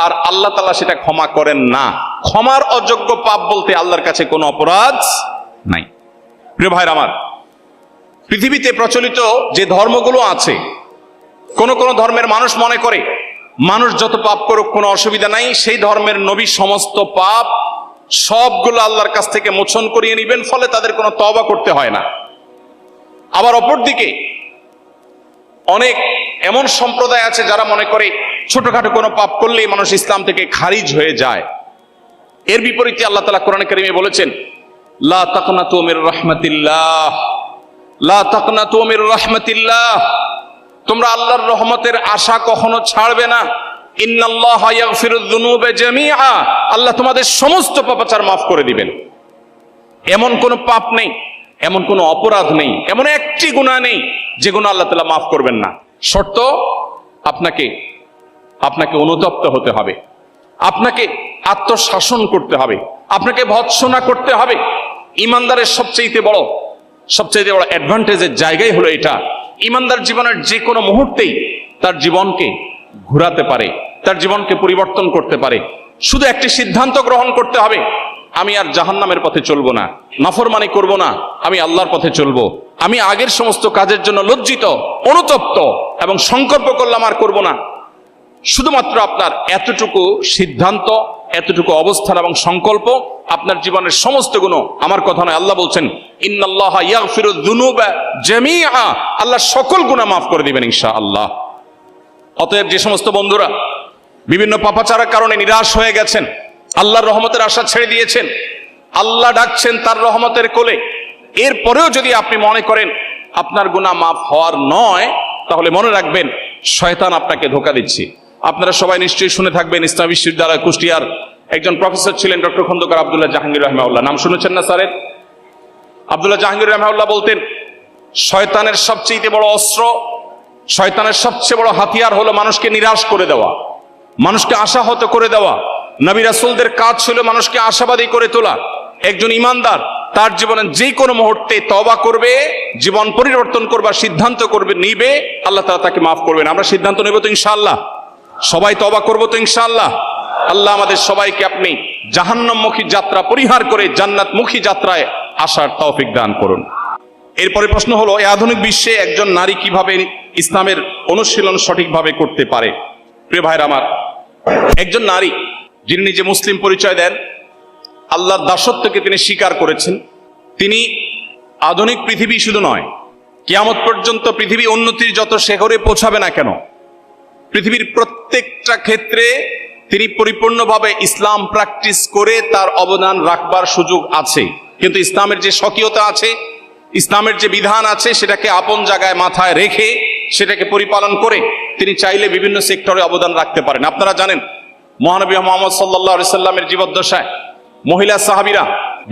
A: আর আল্লাহ তাআলা সেটা ক্ষমা করেন না। ক্ষমার অযোগ্য পাপ বলতে আল্লাহর কাছে কোনো অপরাধ নাই। প্রিয় ভাইরা আমার, পৃথিবীতে প্রচলিত যে ধর্মগুলো আছে, কোন কোন ধর্মের মানুষ মনে করে মানুষ যত পাপ করুক কোনো অসুবিধা নাই, সেই ধর্মের নবী সমস্ত পাপ সবগুলো আল্লাহর কাছ থেকে মোচন করিয়ে নেবেন, ফলে তাদের কোনো তওবা করতে হয় না। আবার অপরদিকে অনেক এমন সম্প্রদায় আছে যারা মনে করে ছোটখাটো কোনো পাপ করলেই মানুষ ইসলাম থেকে খারিজ হয়ে যায়। এর বিপরীতে আল্লাহ তাআলা কোরআনে কারিমে বলেছেন, লা তাকনাতু মির রাহমাতিল্লাহ, লা তাকনাতু মির রাহমাতিল্লাহ, তোমরা আল্লাহর রহমতের আশা কখনো ছাড়বে না। ইন্নাল্লাহা ইয়াগফিরুয যুনুবা জামিআ, আল্লাহ তোমাদের সমস্ত পাপাচার মাফ করে দিবেন। এমন কোনো পাপ নেই, এমন কোনো অপরাধ নেই, এমন একটি গুনাহ নেই যে গুনাহ আল্লাহ তাআলা মাফ করবেন না। শর্ত আপনাকে অনুতপ্ত হতে হবে, আপনাকে আত্মশাসন করতে হবে, আপনাকে ভৎসনা করতে হবে। ইমানদারের সবচেয়ে বড় অ্যাডভান্টেজের জায়গাই হলো এটা, ইমানদার জীবনের যে কোনো মুহূর্তেই তার জীবনকে ঘোরাতে পারে, তার জীবনকে পরিবর্তন করতে পারে। শুধু একটি সিদ্ধান্ত গ্রহণ করতে হবে, আমি আর জাহান্নামের পথে চলবো না, নাফরমানি করব না, আমি আল্লাহর পথে চলবো। আমি আগের সমস্ত কাজের জন্য লজ্জিত, অনুতপ্ত এবং সংকল্প করলাম আর করব না। শুধুমাত্র আপনার এতটুকু সিদ্ধান্ত, এতটুকু অবস্থান এবং সংকল্প আপনার জীবনের সমস্ত গুনাহ, আমার কথা নয়, আল্লাহ বলছেন ইন্নাল্লাহা ইয়াগফিরুয যুনুবা জামিআ, আল্লাহ সকল গুনাহ মাফ করে দিবেন ইনশাআল্লাহ। অতএব যে সমস্ত বন্ধুরা বিভিন্ন পাপাচারের কারণে নিরাশ হয়ে গেছেন, আল্লাহর রহমতের আশা ছেড়ে দিয়েছেন, আল্লাহ ডাকছেন তার রহমতের কোলে, এরপরেও যদি আপনি মনে করেন আপনার গুনাহ মাফ হওয়ার নয়, তাহলে মনে রাখবেন শয়তান আপনাকে ধোঁকা দিচ্ছে। আপনারা সবাই নিশ্চয়ই শুনে থাকবেন, ইসলাম বিশ্ববিদ্যালয় কুষ্টিয়ার একজন প্রফেসর ছিলেন ডক্টর খন্দকার আব্দুল্লাহ জাহাঙ্গীর রাহিমাহুল্লাহ, নাম শুনেছেন না স্যারের? আব্দুল্লাহ জাহাঙ্গীর রাহিমাহুল্লাহ বলতেন, শয়তানের সবচেয়ে বড় অস্ত্র, শয়তানের সবচেয়ে বড় হাতিয়ার হলো মানুষকে নিরাশ করে দেওয়া, মানুষকে আশাহত করে দেওয়া। নবী রাসূলদের কাজ ছিল মানুষকে আশাবাদী করে তোলা। একজন ইমানদার তার জীবনে যে কোনো মুহূর্তে তওবা করবে, জীবন পরিবর্তন করবার সিদ্ধান্ত নিবে, আল্লাহ তাআলা তাকে মাফ করবেন। আমরা সিদ্ধান্ত নেব তো ইনশাআল্লাহ? সবাই তওবা করবো তো ইনশাআল্লাহ? আল্লাহ আমাদের সবাইকে আপনি জাহান্নামমুখী যাত্রা পরিহার করে জান্নাতমুখী যাত্রায় আসার তৌফিক দান করুন। এরপরে প্রশ্ন হলো, এই আধুনিক বিশ্বে একজন নারী কিভাবে ইসলামের অনুশীলন সঠিকভাবে করতে পারে? প্রিয় ভাইরা আমার, একজন নারী যিনি নিজে মুসলিম পরিচয় দেন, আল্লাহর দাসত্বকে তিনি স্বীকার করেছেন, তিনি আধুনিক পৃথিবী শুধু নয়, কিয়ামত পর্যন্ত পৃথিবী উন্নতির যত শিখরে পৌঁছাবে না কেন, পৃথিবীর প্রত্যেকটা ক্ষেত্রে তিনি পরিপূর্ণভাবে ইসলাম প্র্যাকটিস করে তার অবদান রাখবার সুযোগ আছে। কিন্তু ইসলামের যে স্বকীয়তা আছে, ইসলামের যে বিধান আছে, সেটাকে আপন জায়গায় মাথায় রেখে সেটাকে পরিপালন করে তিনি চাইলে বিভিন্ন সেক্টরে অবদান রাখতে পারেন। আপনারা জানেন, মহানবী মুহাম্মদ সাল্লাল্লাহু আলাইহি সাল্লামের জীবদ্দশায় মহিলা সাহাবীরা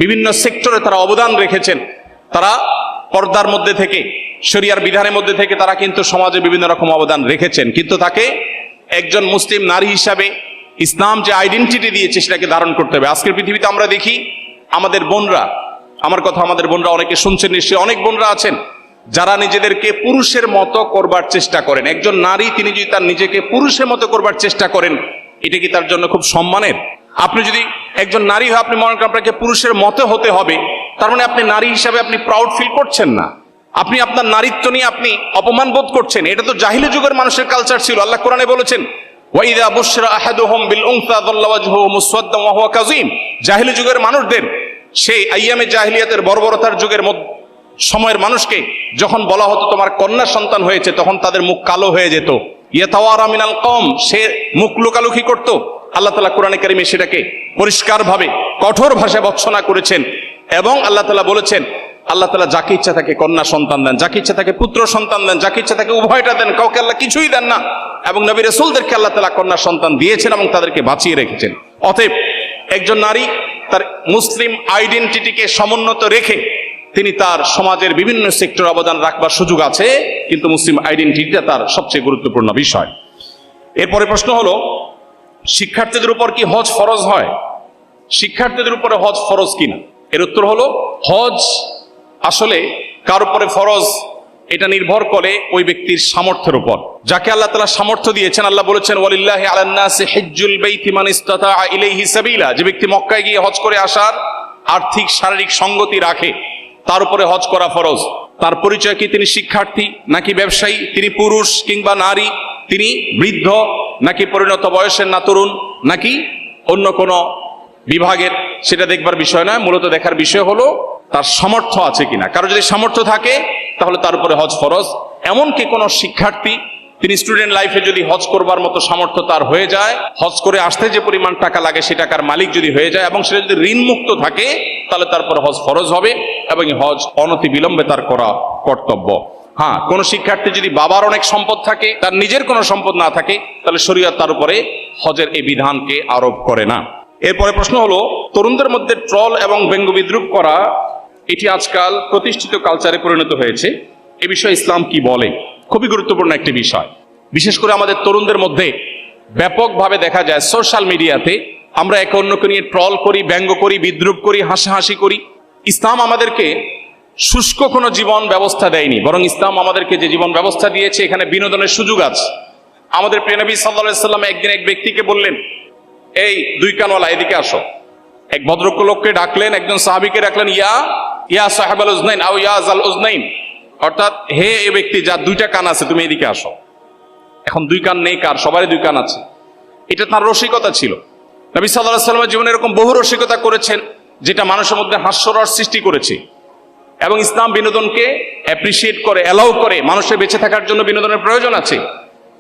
A: বিভিন্ন সেক্টরে তারা অবদান রেখেছেন। তারা পর্দার মধ্যে থেকে, শরিয়ার বিধানের মধ্যে থেকে তারা কিন্তু সমাজে বিভিন্ন রকম অবদান রেখেছেন। কিন্তু তাকে একজন মুসলিম নারী হিসাবে ইসলাম যে আইডেন্টিটি দিয়েছে সেটাকে ধারণ করতে হবে। আজকের পৃথিবীতে আমরা দেখি আমাদের বোনরা, আমার কথা আমাদের বোনরা অনেকে শুনছেন নিশ্চয়ই, অনেক বোনরা আছেন যারা নিজেদেরকে পুরুষের মতো করবার চেষ্টা করেন। একজন নারী তিনি যদি তার নিজেকে পুরুষের মতো করবার চেষ্টা করেন, এটা কি তার জন্য খুব সম্মানের? আপনি যদি একজন নারী হয়, আপনি মনে করেন আপনাকে পুরুষের মতো হতে হবে, তার মানে আপনি নারী হিসাবে আপনি প্রাউড ফিল করছেন না, আপনি আপনার নারীত্ব নিয়ে আপনি অপমান বোধ করছেন। এটা তো জাহিলি যুগের মানুষের কালচার ছিল। আল্লাহ কোরআনে বলেছেন, ওয়াইদা বুশরা আহাদুহুম বিল উনসা যাল্লা ওয়াজহুহু মুসওয়াদ্দান ওয়া হুয়া কাযীম। জাহিলি যুগের মানুষদের, সেই আইয়ামে জাহিলিয়াতের বর্বরতার যুগের সময়ের মানুষকে যখন বলা হতো তোমার কন্যা সন্তান হয়েছে, তখন তাদের মুখ কালো হয়ে যেত। ইয়াতাওয়ারা মিনাল কওম, সে মুখ লুকালুকি করত। আল্লাহ তাআলা কোরআনে কারিমে সেটাকে পরিষ্কারভাবে কঠোর ভাষায় ভর্ৎসনা করেছেন। এবং আল্লাহ তাআলা বলেছেন, আল্লাহ তাআলা যাকে ইচ্ছা তাকে কন্যা সন্তান দেন, যাকে ইচ্ছা তাকে পুত্র সন্তান দেন, যাকে ইচ্ছা তাকে উভয়টা দেন, কাউকে আল্লাহ কিছুই দেন না। এবং নবী রাসূলদেরকে আল্লাহ তাআলা কন্যা সন্তান দিয়েছেন এবং তাদেরকে বাঁচিয়ে রেখেছেন। অতএব একজন নারী তার মুসলিম আইডেন্টিটিকে সমুন্নত রেখে তিনি তার সমাজের বিভিন্ন সেক্টরে অবদান রাখবার সুযোগ আছে, কিন্তু মুসলিম আইডেন্টিটিটা তার সবচেয়ে গুরুত্বপূর্ণ বিষয়। এরপরে প্রশ্ন হলো, শিক্ষার্থীদের উপর কি হজ ফরজ হয়? শিক্ষার্থীদের উপরে হজ ফরজ কিনা? এর উত্তর হলো, হজ আসলে কার উপরে ফরজ এটা নির্ভর করে ওই ব্যক্তির সামর্থ্যের উপর। যাকে আল্লাহ তাআলা সামর্থ্য দিয়েছেন, আল্লাহ বলেছেন ওয়ালিল্লাহি আলান নাসি হিজ্জুল বাইতি মান ইসতাতাআ ইলাইহি সাবিলা, যে ব্যক্তি মক্কায় গিয়ে হজ করে আসার আর্থিক শারীরিক সঙ্গতি রাখে তার উপরে হজ করা ফরজ। তার পরিচয় কি তিনি শিক্ষার্থী নাকি ব্যবসায়ী, তিনি পুরুষ কিংবা নারী, তিনি বৃদ্ধ নাকি পরিণত বয়সের না তরুণ নাকি অন্য কোনো বিভাগের, সেটা দেখবার বিষয় নয়। মূলত দেখার বিষয় হলো তার সামর্থ্য আছে কিনা। কারো যদি সামর্থ্য থাকে তাহলে তার উপরে হজ ফরজ। এমনকি কোনো শিক্ষার্থী তিনি স্টুডেন্ট লাইফে যদি হজ করবার মতো সামর্থ্য তার হয়ে যায়, হজ করে আসতে যে পরিমাণ টাকা লাগে সে টাকার মালিক যদি হয়ে যায় এবং সেটা যদি ঋণ মুক্ত থাকে, তাহলে তারপর হজ ফরজ হবে এবং হজ অনতি বিলম্বে তার করা কর্তব্য। হ্যাঁ, কোন শিক্ষার্থী যদি বাবার অনেক সম্পদ থাকে, তার নিজের কোনো সম্পদ না থাকে, তাহলে শরীয়ত তার উপরে হজের এই বিধানকে আরোপ করে না। এরপরে প্রশ্ন হলো, তরুণদের মধ্যে ট্রল এবং ব্যঙ্গ বিদ্রুপ করা এটি আজকাল প্রতিষ্ঠিত কালচারে পরিণত হয়েছে, এ বিষয়ে ইসলাম কি বলে? খুবই গুরুত্বপূর্ণ একটি বিষয়। বিশেষ করে আমাদের তরুণদের মধ্যে ব্যাপকভাবে দেখা যায় সোশ্যাল মিডিয়াতে আমরা একে অন্যকে নিয়ে ট্রল করি, ব্যঙ্গ করি, বিদ্রুপ করি, হাসাহাসি করি। ইসলাম আমাদেরকে শুষ্ক কোনো জীবন ব্যবস্থা দেয়নি, বরং ইসলাম আমাদেরকে যে জীবন ব্যবস্থা দিয়েছে এখানে বিনোদনের সুযোগ আছে। আমাদের প্রিয় নবী সাল্লাল্লাহু আলাইহি সাল্লাম একদিন এক ব্যক্তিকে বললেন, এই দুই কানওয়ালা এদিকে আসো। এক ভদ্রক লোককে ডাকলেন, একজন সাহাবীকে ডাকলেন, ইয়া সাহেবাল উজনাইন আও ইয়া জাল উজনাইন, অর্থাৎ হে এই ব্যক্তি যার দুইটা কান আছে তুমি এদিকে আসো। এখন দুই কান নেই কার? সবারই দুই কান আছে। এটা তার রসিকতা ছিল। নবী সাল্লাল্লাহু আলাইহি সাল্লামের জীবনে এরকম বহু রসিকতা করেছেন যেটা মানুষের মধ্যে হাস্যরস সৃষ্টি করেছে। এবং ইসলাম বিনোদনকে অ্যাপ্রিসিয়েট করে, অ্যালাউ করে। মানুষের বেঁচে থাকার জন্য বিনোদনের প্রয়োজন আছে,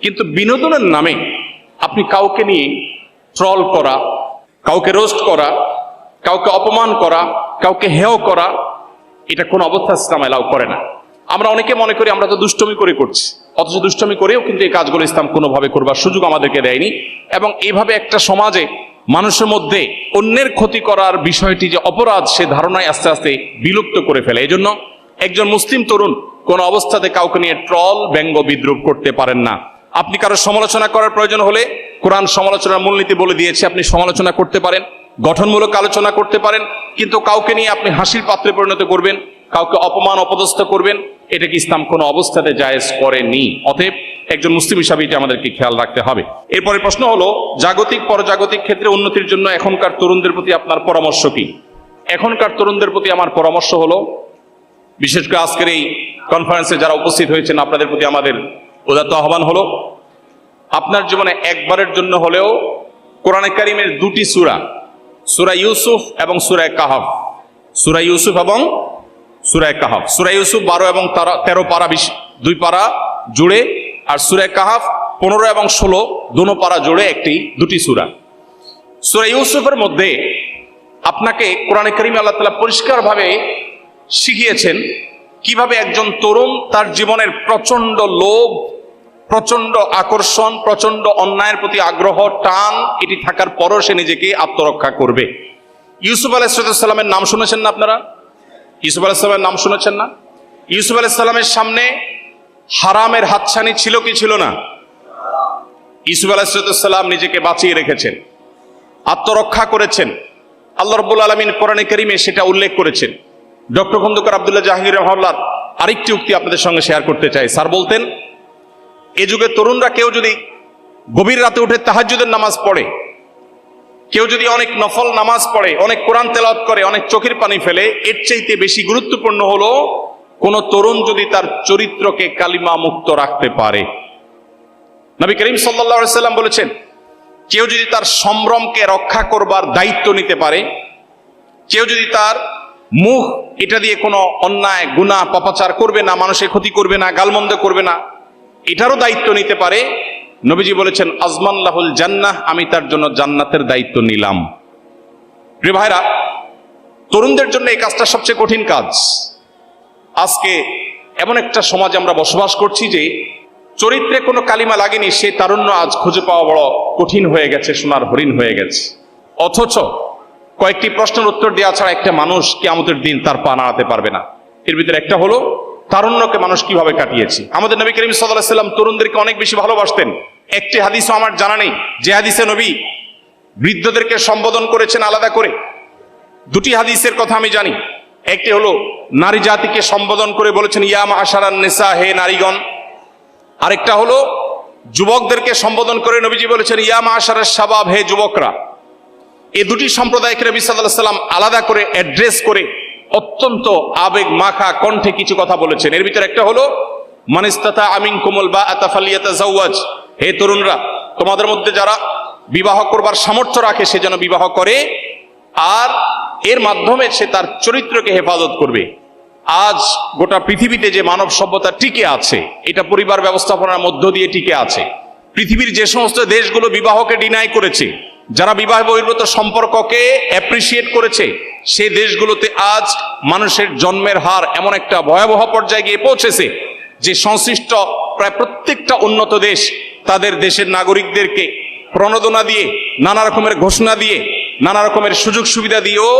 A: কিন্তু বিনোদনের নামে আপনি কাউকে নিয়ে ট্রল করা, কাউকে রোস্ট করা, কাউকে অপমান করা, কাউকে হেয় করা, এটা কোন অবস্থা ইসলাম অ্যালাউ করে না। আমরা অনেকে মনে করি আমরা তো দুষ্টমি করে করছি, অথচ দুষ্টমি করেও কিন্তু এই কাজগুলো ইসলাম কোনোভাবে করবার সুযোগ আমাদেরকে দেয়নি। এবং এইভাবে একটা সমাজে মানুষের মধ্যে অন্যের ক্ষতি করার বিষয়টি যে অপরাধ, সে ধারণায় আস্তে আস্তে বিলুপ্ত করে ফেলে। এই জন্য একজন মুসলিম তরুণ কোন অবস্থাতে কাউকে নিয়ে ট্রল, ব্যঙ্গ, বিদ্রুপ করতে পারেন না। আপনি কারো সমালোচনা করার প্রয়োজন হলে কোরআন সমালোচনার মূলনীতি বলে দিয়েছে, আপনি সমালোচনা করতে পারেন, গঠনমূলক আলোচনা করতে পারেন, কিন্তু কাউকে নিয়ে আপনি হাসির পাত্রে পরিণত করবেন, কাউকে অপমান অপদস্থ করবেন, এটা কি ইসলাম কোনো অবস্থাতে জায়েজ করেনি। অতএব একজন মুসলিম হিসাবে এটা আমাদেরকে খেয়াল রাখতে হবে। এরপরে প্রশ্ন হলো, জাগতিক পরজাগতিক ক্ষেত্রে উন্নতির জন্য এখনকার তরুণদের প্রতি আপনার পরামর্শ কি? এখনকার তরুণদের প্রতি আমার পরামর্শ হলো, বিশেষ করে আজকের এই কনফারেন্সে যারা উপস্থিত হয়েছেন আপনাদের প্রতি আমাদের উদাত্ত আহ্বান হলো, আপনার জীবনে একবারের জন্য হলেও কোরআনে কারিমের দুটি সূরা, সূরা ইউসুফ এবং সূরা কাহাফ, সূরা ইউসুফ এবং সূরা কাহাফ, সূরা ইউসুফ 12 এবং 13 পারা, 2 পারা জুড়ে, আর সূরা কাহাফ 15 এবং 16 দুটো পারা জুড়ে দুটি সূরা। সূরা ইউসুফের মধ্যে আপনাকে কোরআনে কারিমে আল্লাহ তাআলা পরিষ্কারভাবে শিখিয়েছেন কিভাবে একজন তরুণ তার জীবনের প্রচন্ড লোভ, প্রচন্ড আকর্ষণ, প্রচন্ড অন্যায়ের প্রতি আগ্রহ, টান এটি থাকার পরও সে নিজেকে আত্মরক্ষা করবে। ইউসুফ আলাইহিস সালামের নাম শুনেছেন না আপনারা? ইউসুফ আলাইহিস সালামের নাম শুনেছেন না? ইউসুফ আলাইহিস সালামের সামনে হারামের হাতছানি ছিল কি ছিল না? ইউসুফ আলাইহিস সালাম নিজেকে বাঁচিয়ে রেখেছেন, আত্মরক্ষা করেছেন। আল্লাহ রাব্বুল আলামিন কোরআনে কারিমে সেটা উল্লেখ করেছেন। ডক্টর খন্দকার আব্দুল্লাহ জাহাঙ্গীর রাহিমাহুল্লাহ আরেকটি উক্তি আপনাদের সঙ্গে শেয়ার করতে চাই। স্যার বলতেন, এ যুগে তরুণরা কেউ যদি গভীর রাতে উঠে তাহাজ্জুদের নামাজ পড়ে, কেউ যদি অনেক নফল নামাজ পড়ে, অনেক কোরআন তেলাওয়াত করে, অনেক চোখের পানি ফেলে, এর চাইতে বেশি গুরুত্বপূর্ণ হলো কোন তরুণ যদি তার চরিত্রকে কালিমা মুক্ত রাখতে পারে। নবী করিম সাল্লাল্লাহু আলাইহি সাল্লাম বলেছেন, কেউ যদি তার সম্ভ্রমকে রক্ষা করবার দায়িত্ব নিতে পারে, কেউ যদি তার মুখ এটা দিয়ে কোনো অন্যায় গুনাহ পাপাচার করবে না, মানুষের ক্ষতি করবে না, গালমন্দ করবে না, এটারও দায়িত্ব নিতে পারে, নবীজি বলেছেন আজমান লাহুল জান্নাহ, আমি তার জন্য জান্নাতের দায়িত্ব নিলাম। প্রিয় ভাইরা, তরুণদের জন্য এই কাজটা সবচেয়ে কঠিন কাজ। আজকে এমন একটা সমাজে আমরা বসবাস করছি যে চরিত্রে কোনো কালিমা লাগেনি, সে তারুণ্য আজ খুঁজে পাওয়া বড় কঠিন হয়ে গেছে, সোনার হরিণ হয়ে গেছে। অথচ কয়েকটি প্রশ্নের উত্তর দেওয়া ছাড়া একটা মানুষ কিয়ামতের দিন তার পা নাড়াতে পারবে না। এর ভিতরে একটা হলো তারুণ্যকে মানুষ কিভাবে কাটিয়েছে। আমাদের নবী করিম সাল্লাল্লাহু আলাইহি সাল্লাম তরুণদেরকে অনেক বেশি ভালোবাসতেন। একটি হাদিসও আমার জানা নেই যে হাদিসে নবী বৃদ্ধদেরকে সম্বোধন করেছেন আলাদা করে। দুটি হাদিসের কথা আমি জানি। একটি হলো নারী জাতিকে সম্বোধন করে বলেছেন ইয়া মাআশারান নিসা, হে নারীগণ। আরেকটা হলো যুবকদেরকে সম্বোধন করে নবীজি বলেছেন ইয়া মাআশারাস শাবাব, হে যুবকরা। এই দুটি সম্প্রদায়কে নবী সাল্লাল্লাহু আলাইহি সাল্লাম আলাদা করে অ্যাড্রেস করে অত্যন্ত আবেগ মাখা কণ্ঠে কিছু কথা বলেছেন। এর ভিতরে একটা হলো মান ইসতাতা মিনকুমুল বাআতা ফালিয়াতাজাওয়াজ, হে তরুণরা, তোমাদের মধ্যে যারা বিবাহ করবার সামর্থ্য রাখে সে যেন বিবাহ করে, আর এর মাধ্যমে সে তার চরিত্রকে হেফাজত করবে। আজ গোটা পৃথিবীতে যে মানব সভ্যতা টিকে আছে, এটা পরিবার ব্যবস্থাপনার মধ্য দিয়ে টিকে আছে। পৃথিবীর যে সমস্ত দেশগুলো বিবাহকে ডিনাই করেছে, যারা বিবাহ বহির্ভূত সম্পর্ককে অ্যাপ্রিসিয়েট করেছে, সেই দেশগুলোতে আজ মানুষের জন্মের হার এমন একটা ভয়াবহ পর্যায়ে গিয়ে পৌঁছেছে যে সংশ্লিষ্ট প্রায় প্রত্যেকটা উন্নত দেশ তাদের দেশের নাগরিকদেরকে প্রণোদনা দিয়ে, নানা রকমের ঘোষণা দিয়ে, নানা রকমের সুযোগ সুবিধা দিয়েও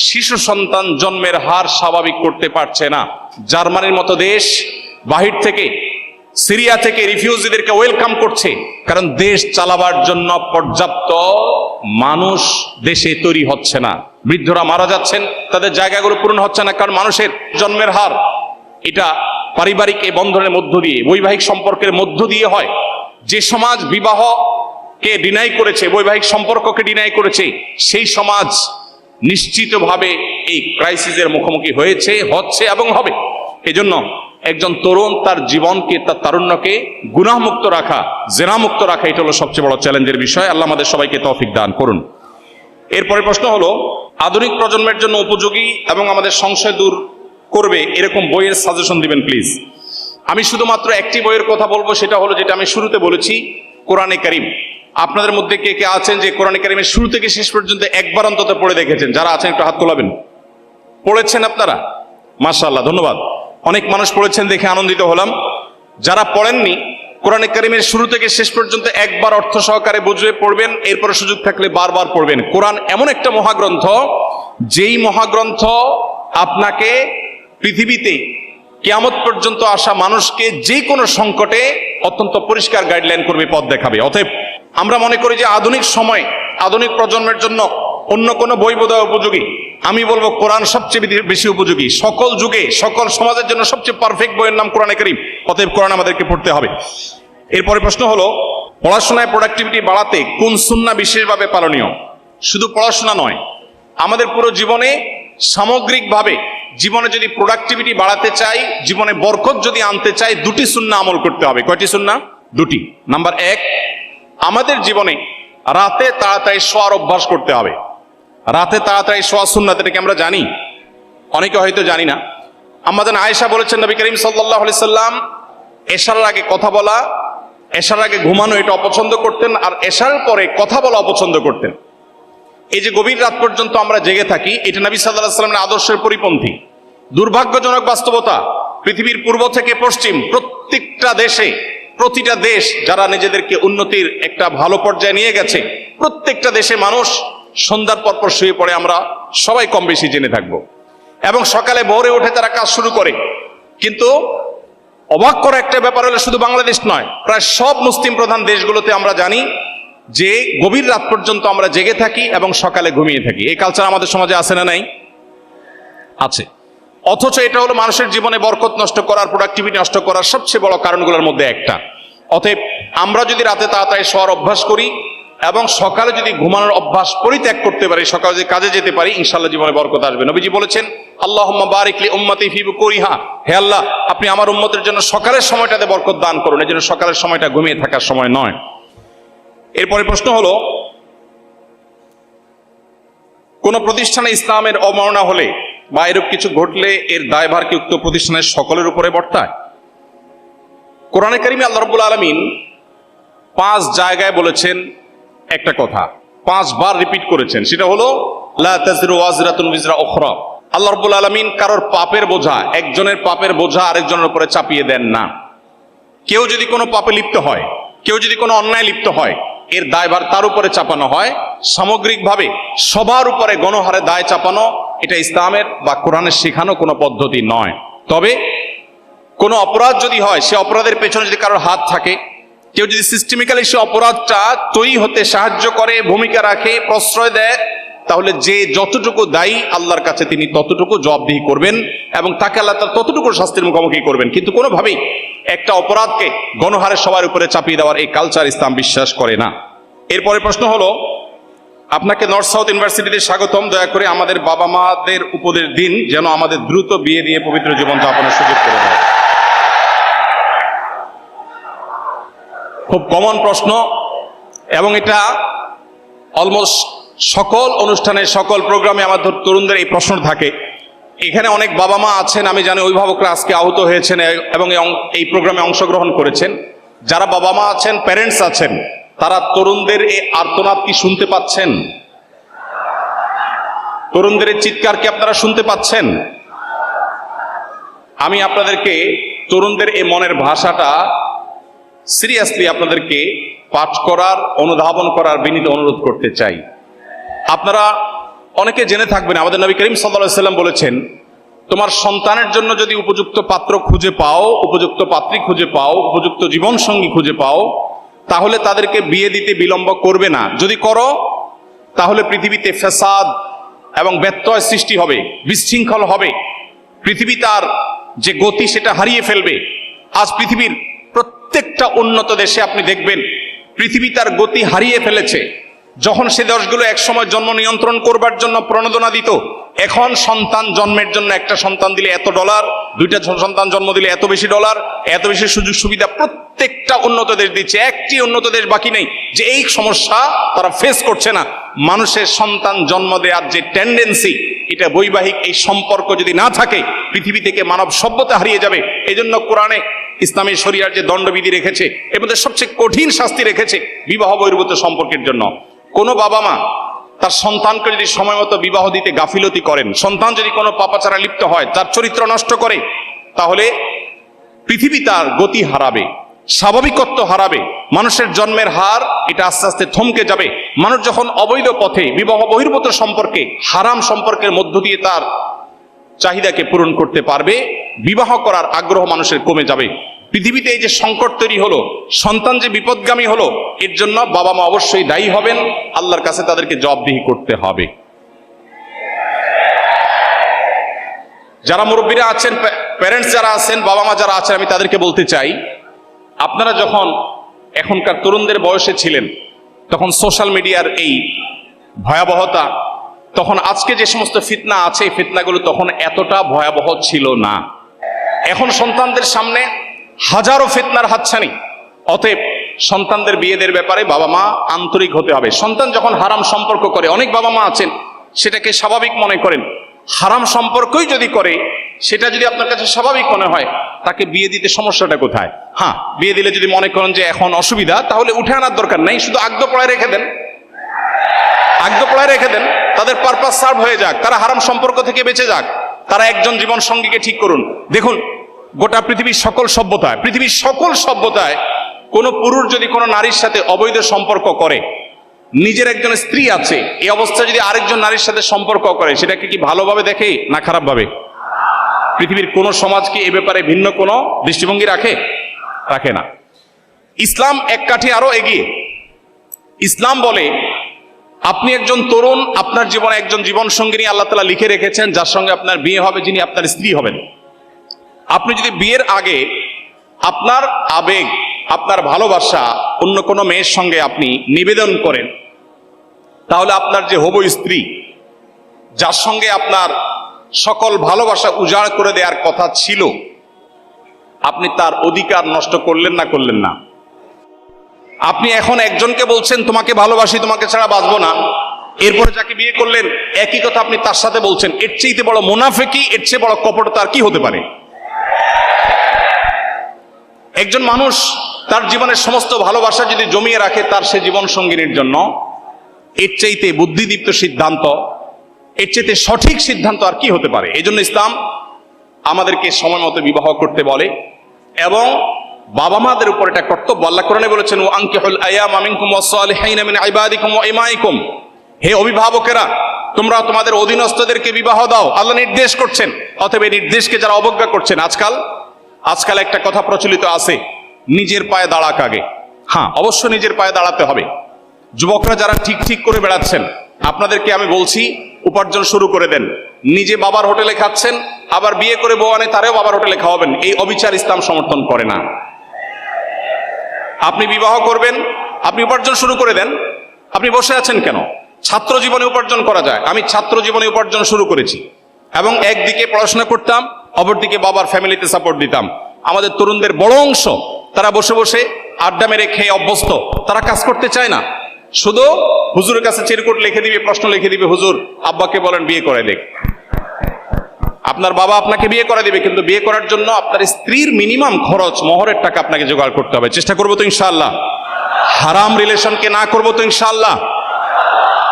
A: শিশু সন্তান জন্মের হার স্বাভাবিক করতে পারছে না। জার্মানির মতো দেশ বাহির থেকে, সিরিয়া থেকে রিফিউজিদেরকে ওয়েলকাম করছে, কারণ দেশ চালাবার জন্য পর্যাপ্ত মানুষ দেশে তৈরি হচ্ছে না। বৃদ্ধরা মারা যাচ্ছেন, তাদের জায়গাগুলো পূরণ হচ্ছে না, কারণ মানুষের জন্মের হার এটা পারিবারিক এই বন্ধনের মধ্য দিয়ে, বৈবাহিক সম্পর্কের মধ্য দিয়ে হয়। যে সমাজ বিবাহকে ডিনাই করেছে, বৈবাহিক সম্পর্ককে ডিনাই করেছে, সেই সমাজ নিশ্চিতভাবে এই ক্রাইসিসের মুখোমুখি হয়েছে, হচ্ছে এবং হবে। এজন্য একজন তরুণ তার জীবনকে, তার তারুণ্যকে গুনাহমুক্ত রাখা, জেনামুক্ত রাখা, এটা হলো সবচেয়ে বড় চ্যালেঞ্জের বিষয়। আল্লাহ আমাদের সবাইকে তৌফিক দান করুন। এরপরে প্রশ্ন হলো, আধুনিক প্রজন্মের জন্য উপযোগী এবং আমাদের সংশয় দূর করবে এরকম বইয়ের সাজেশন দিবেন প্লিজ। আমি শুধুমাত্র একটি বইয়ের কথা বলবো, সেটা হলো যেটা আমি শুরুতে বলেছি, কোরআনে কারীম। আপনাদের মধ্যে কে কে আছেন যে কোরআনে কারীমের শুরু থেকে শেষ পর্যন্ত একবার অন্তত পড়ে দেখেছেন? যারা আছেন একটু হাত তোলাবেন। পড়েছেন আপনারা? মাশাআল্লাহ, ধন্যবাদ। অনেক মানুষ পড়েছেন দেখে আনন্দিত হলাম। যারা পড়েননি, কোরআনে কারীমের শুরু থেকে শেষ পর্যন্ত একবার অর্থ সহকারে বুঝে পড়বেন, এরপরে সুযোগ থাকলে বারবার পড়বেন। কোরআন এমন একটা মহাগ্রন্থ, যেই মহাগ্রন্থ আপনাকে পৃথিবীতে কিয়ামত পর্যন্ত আসা মানুষকে যে কোনো সংকটে অত্যন্ত পরিষ্কার গাইডলাইন করবে, পথ দেখাবে। অতএব আমরা মনে করি যে আধুনিক সময়, আধুনিক প্রজন্মের জন্য অন্য কোনো বই বোধহয় উপযোগী। আমি বলবো কোরআন সবচেয়ে বেশি উপযোগী। সকল যুগে, সকল সমাজের জন্য সবচেয়ে পারফেক্ট বইয়ের নাম কোরআনে কারীম। অতএব কোরআন আমাদেরকে পড়তে হবে। এরপরে প্রশ্ন হলো, পড়াশোনায় প্রোডাক্টিভিটি বাড়াতে কোন সুন্নাহ বিশেষভাবে পালনীয়? শুধু পড়াশোনা নয়, আমাদের পুরো জীবনে সামগ্রিকভাবে জীবনে যদি প্রোডাক্টিভিটি বাড়াতে চাই, জীবনে বরকত যদি আনতে চাই, দুটি সুন্নাহ আমল করতে হবে। কয়টি সুন্নাহ? দুটি। নাম্বার 1, আমাদের জীবনে রাতে তাড়াতাড়ি শোয়ার অভ্যাস করতে হবে। রাতে তাড়াতাড়ি শোয়া সুন্নাত, এটাকে আমরা জানি, অনেকে হয়তো জানি না। আমাদের আয়েশা বলেছেন, নবী করিম সাল্লাল্লাহু আলাইহি সাল্লাম এশার আগে কথা বলা, এশার আগে ঘুমানো এটা অপছন্দ করতেন, আর এশার পরে কথা বলা অপছন্দ করতেন। এই যে গভীর রাত পর্যন্ত আমরা জেগে থাকি, এটা নবী সাল্লাল্লাহু আলাইহি সাল্লামের আদর্শের পরিপন্থী। দুর্ভাগ্যজনক বাস্তবতা, পৃথিবীর পূর্ব থেকে পশ্চিম প্রত্যেকটা দেশে, প্রতিটা দেশ যারা নিজেদেরকে উন্নতির একটা ভালো পর্যায়ে নিয়ে গেছে, প্রত্যেকটা দেশে মানুষ সন্ধ্যার পর শুয়ে পড়ে, আমরা সবাই কম বেশি জেনে থাকবো, এবং সকালে ভোরে উঠে তারা কাজ শুরু করে। কিন্তু অবাক করা একটা ব্যাপার হলো, শুধু বাংলাদেশ নয়, প্রায় সব মুসলিম প্রধান দেশগুলোতে আমরা জানি যে গভীর রাত পর্যন্ত আমরা জেগে থাকি এবং সকালে ঘুমিয়ে থাকি। এই কালচার আমাদের সমাজে আছে না নাই? আছে। অথচ এটা হলো মানুষের জীবনে বরকত নষ্ট করার, প্রোডাক্টিভিটি নষ্ট করার সবচেয়ে বড় কারণগুলোর মধ্যে একটা। অতএব আমরা যদি রাতে তাড়াতাড়ি শোয়ার অভ্যাস করি এবং সকালে যদি ঘুমানোর অভ্যাস পরিত্যাগ করতে পারি, সকালে যদি কাজে যেতে পারি, ইনশাআল্লাহ জীবনে বরকত আসবে। নবীজি বলেছেন, আল্লাহুম্মা বারিক লি উম্মতি ফি বুকুরিহা, হে আল্লাহ আপনি আমার উম্মতের জন্য সকালের সময়টাতে বরকত দান করুন। এই জন্য সকালের সময়টা ঘুমিয়ে থাকার সময় নয়। এরপরে প্রশ্ন হলো, কোন প্রতিষ্ঠানে ইসলামের অবমাননা হলে বা এরূপ কিছু ঘটলে এর দায়ভার কি উক্ত প্রতিষ্ঠানের সকলের উপরে বর্তায়? কোরআনে কারিমে আল্লাহ রাব্বুল আলামিন 5 জায়গায় বলেছেন একটা কথা, 5 বার রিপিট করেছেন, সেটা হলো লা তাযরু ওয়াজরাতুন বিজরা উখরা। আল্লাহ রাব্বুল আলামিন কারোর পাপের বোঝা, একজনের পাপের বোঝা আরেকজনের উপরে চাপিয়ে দেন না। কেউ যদি কোনো পাপে লিপ্ত হয়, কেউ যদি কোনো অন্যায় লিপ্ত হয়, এর দায়ভার তার উপরে চাপানো হয়। সামগ্রিকভাবে সবার উপরে গণহারে দায় চাপানো, এটা ইসলামের বা কোরআনের শেখানো কোনো পদ্ধতি নয়। তবে কোনো অপরাধ যদি হয়, সে অপরাধের পেছনে যদি কারোর হাত থাকে, কেউ যদি সিস্টেমিক্যালি সে অপরাধটা তৈরি হতে সাহায্য করে, ভূমিকা রাখে, প্রশ্রয় দেয়, তাহলে যে যতটুকু দায়ী আল্লাহর কাছে তিনি ততটুকু জবাবদিহি করবেন এবং তাকে আল্লাহ তার ততটুকু শাস্তির মুখোমুখি করবেন। কিন্তু কোনোভাবেই একটা অপরাধকে গণহারে সবার উপরে চাপিয়ে দেওয়ার এই কালচার ইসলাম বিশ্বাস করে না। এরপরে প্রশ্ন হলো, আপনাকে নর্থ সাউথ ইউনিভার্সিটিতে স্বাগতম। দয়া করে আমাদের বাবা মাদের উপদেশ দিন যেন আমাদের দ্রুত বিয়ে দিয়ে পবিত্র জীবন যাপনের সুযোগ করে দেয়। খুব কমন প্রশ্ন, এবং এটা অলমোস্ট সকল অনুষ্ঠানে, সকল প্রোগ্রামে আমাদের তরুণদের এই প্রশ্ন থাকে। এখানে অনেক বাবা মা আছেন, আমি জানি অভিভাবকরা আজকে আহত হয়েছেন এবং এই প্রোগ্রামে অংশগ্রহণ করেছেন। যারা বাবা মা আছেন, প্যারেন্টস আছেন, তারা তরুণদের এই আর্তনাদ কি শুনতে পাচ্ছেন? তরুণদের চিৎকার কি আপনারা শুনতে পাচ্ছেন? আমি আপনাদেরকে তরুণদের এই মনের ভাষাটা সিরিয়াসলি আপনাদেরকে পাঠ করার, অনুধাবন করার বিনীত অনুরোধ করতে চাই। আপনারা অনেকে জেনে থাকবেন, আমাদের নবী করিম সাল্লাল্লাহু আলাইহি সাল্লাম বলেছেন, তোমার সন্তানের জন্য যদি উপযুক্ত পাত্র খুঁজে পাও, উপযুক্ত পাত্রী খুঁজে পাও, উপযুক্ত জীবন সঙ্গী খুঁজে পাও, তাহলে তাদেরকে বিয়ে দিতে বিলম্ব করবে না। যদি করো তাহলে পৃথিবীতে ফ্যাসাদ এবং ব্যত্যয় সৃষ্টি হবে, বিশৃঙ্খল হবে, পৃথিবী তার যে গতি সেটা হারিয়ে ফেলবে। আজ পৃথিবীর প্রত্যেকটা উন্নত দেশে আপনি দেখবেন পৃথিবী তার গতি হারিয়ে ফেলেছে। যখন সে দেশগুলো একসময় জন্ম নিয়ন্ত্রণ করবার জন্য প্রণোদনা দিত, এখন সন্তান জন্মের জন্য একটা সন্তান দিলে এত ডলার, দুইটা সন্তান জন্ম দিলে এত বেশি ডলার, এত বেশি সুযোগ সুবিধা প্রত্যেকটা উন্নত দেশ দিচ্ছে। একটি উন্নত দেশ বাকি নেই যে এই সমস্যা তারা ফেস করছে না। মানুষের সন্তান জন্ম দেওয়ার যে টেন্ডেন্সি, এটা বৈবাহিক এই সম্পর্ক যদি না থাকে, পৃথিবী থেকে মানব সভ্যতা হারিয়ে যাবে। এই জন্য কোরআনে ইসলামী শরিয়ার যে দণ্ডবিধি রেখেছে, এর মধ্যে সবচেয়ে কঠিন শাস্তি রেখেছে বিবাহ বহির্ভূত সম্পর্কের জন্য। কোনো বাবা মা তার সন্তানকে যদি সময় মতো বিবাহ দিতে গাফিলতি করেন, সন্তান যদি কোনো পাপাচারে লিপ্ত হয়, তার চরিত্র নষ্ট করে, তাহলে পৃথিবী তার গতি হারাবে, স্বাভাবিকত্ব হারাবে, মানুষের জন্মের হার এটা আস্তে আস্তে থমকে যাবে। মানুষ যখন অবৈধ পথে বিবাহ বহির্ভূত সম্পর্কে, হারাম সম্পর্কের মধ্য দিয়ে তার চাহিদাকে পূরণ করতে পারবে, বিবাহ করার আগ্রহ মানুষের কমে যাবে। পৃথিবীতে এই যে সংকট তৈরি হলো, সন্তান যে বিপদগামী হলো, এর জন্য বাবা মা অবশ্যই দায়ী হবেন। আল্লাহর কাছে তাদেরকে জবাবদিহি করতে হবে। যারা মুরব্বীরা আছেন, প্যারেন্টস যারা আছেন, বাবা মা যারা আছেন, আমি তাদেরকে বলতে চাই, আপনারা যখন এখনকার তরুণদের বয়সে ছিলেন, তখন সোশ্যাল মিডিয়ার এই ভয়াবহতা, তখন আজকে যে সমস্ত ফিতনা আছে এই ফিতনাগুলো তখন এতটা ভয়াবহ ছিল না। এখন সন্তানদের সামনে হাজারো ফিতনার হাতছানি। অতএব সন্তানদের বিয়েদের ব্যাপারে বাবা মা আন্তরিক হতে হবে। সন্তান যখন হারাম সম্পর্ক করে, অনেক বাবা মা আছেন সেটাকে স্বাভাবিক মনে করেন। হারাম সম্পর্কই যদি করে, সেটা যদি আপনার কাছে স্বাভাবিক মনে হয়, তাকে বিয়ে দিতে সমস্যাটা কোথায়? হ্যাঁ, বিয়ে দিলে যদি মনে করেন যে এখন অসুবিধা, তাহলে উঠে আনার দরকার নেই, শুধু আগদ পড়ায় রেখে দেন, আগদ পড়ায় রেখে দেন, তাদের পারপাস সার্ভ হয়ে যাক, তারা হারাম সম্পর্ক থেকে বেঁচে যাক, তারা একজন জীবন সঙ্গীকে ঠিক করুন। দেখুন, গোটা পৃথিবীর সকল সভ্যতায় কোন পুরুষ যদি কোনো নারীর সাথে অবৈধ সম্পর্ক করে, নিজের একজন স্ত্রী আছে, এই অবস্থায় যদি আরেকজন নারীর সাথে সম্পর্ক করে, সেটাকে কি ভালোভাবে দেখে না খারাপভাবে? পৃথিবীর কোন সমাজ কি এ ব্যাপারে ভিন্ন কোনো দৃষ্টিভঙ্গি রাখে না। ইসলাম এক কাঠি আরো এগিয়ে। ইসলাম বলে, আপনি একজন তরুণ, আপনার জীবনে একজন জীবন সঙ্গিনী আল্লাহ তাআলা লিখে রেখেছেন, যার সঙ্গে আপনার বিয়ে হবে, যিনি আপনার স্ত্রী হবেন। আপনি যদি বিয়ের আগে আপনার আবেগ, আপনার ভালোবাসা অন্য কোনো মেয়ের সঙ্গে আপনি নিবেদন করেন, তাহলে আপনার যে হবু স্ত্রী, যার সঙ্গে আপনার সকল ভালোবাসা উজাড় করে দেওয়ার কথা ছিল, আপনি তার অধিকার নষ্ট করলেন না? আপনি এখন একজনকে বলছেন তোমাকে ভালোবাসি, তোমাকে ছাড়া বাঁচবো না, এরপরে যাকে বিয়ে করলেন একই কথা আপনি তার সাথে বলছেন। এর চেয়ে বড় মুনাফিকি, এর চেয়ে বড় কপটতা আর কি হতে পারে? একজন মানুষ তার জীবনের সমস্ত ভালোবাসা যদি জমিয়ে রাখে তার সে জীবন সঙ্গিনীর জন্য, এর চাইতে বুদ্ধিদীপ্ত সিদ্ধান্ত, এর চাইতে সঠিক সিদ্ধান্ত আর কি হতে পারে? এই জন্য ইসলাম আমাদেরকে সময় মতো বিবাহ করতে বলে, এবং বাবা মাদের উপর এটা কর্তব্য। আল্লাহ কোরআনে বলেছেন, ওয়া আনকিহুল আয়ামা মিনকুম ওয়াস-সালিহিনা মিন ইবাদিকুম ওয়া ইমাইকুম, হে অভিভাবকেরা, তোমরা তোমাদের অধীনস্থদেরকে বিবাহ দাও। আল্লাহ নির্দেশ করছেন। অতএব এই নির্দেশকে যারা অবজ্ঞা করছেন, আজকাল একটা কথা প্রচলিত আছে, নিজের পায়ে দাঁড়াক আগে। হ্যাঁ, অবশ্য নিজের পায়ে দাঁড়াতে হবে। যুবকরা যারা ঠিক করে বেড়াচ্ছেন, আপনাদেরকে আমি বলছি, উপার্জন শুরু করে দেন। নিজে বাবার হোটেলে খাচ্ছেন, আবার বিয়ে করে বউ আনে তারেও বাবার হোটেলে খাওয়াবেন, এই অবিচার ইসলাম সমর্থন করে না। আপনি বিবাহ করবেন, আপনি উপার্জন শুরু করে দেন। আপনি বসে আছেন কেন? ছাত্র জীবনে উপার্জন করা যায়। আমি ছাত্র জীবনে উপার্জন শুরু করেছি, এবং একদিকে পড়াশোনা করতাম, অপরদিকে বাবার ফ্যামিলিতে সাপোর্ট দিতাম। আমাদের তরুণদের বড় অংশ তারা বসে বসে আড্ডা মেরে খেয়ে অভ্যস্ত, তারা কাজ করতে চায় না। শুধু হুজুরের কাছে চিরকুট লিখে দিবে, প্রশ্ন লিখে দিবে, হুজুর আব্বাকে বলেন বিয়ে করে দেখ। আপনার বাবা আপনাকে বিয়ে করে দিবে, কিন্তু বিয়ে করার জন্য আপনার স্ত্রীর মিনিমাম খরচ, মোহরের টাকা আপনাকে জোগাড় করতে হবে। চেষ্টা করবো তো ইনশাআল্লাহ? হারাম রিলেশনকে না করবো তো ইনশাআল্লাহ?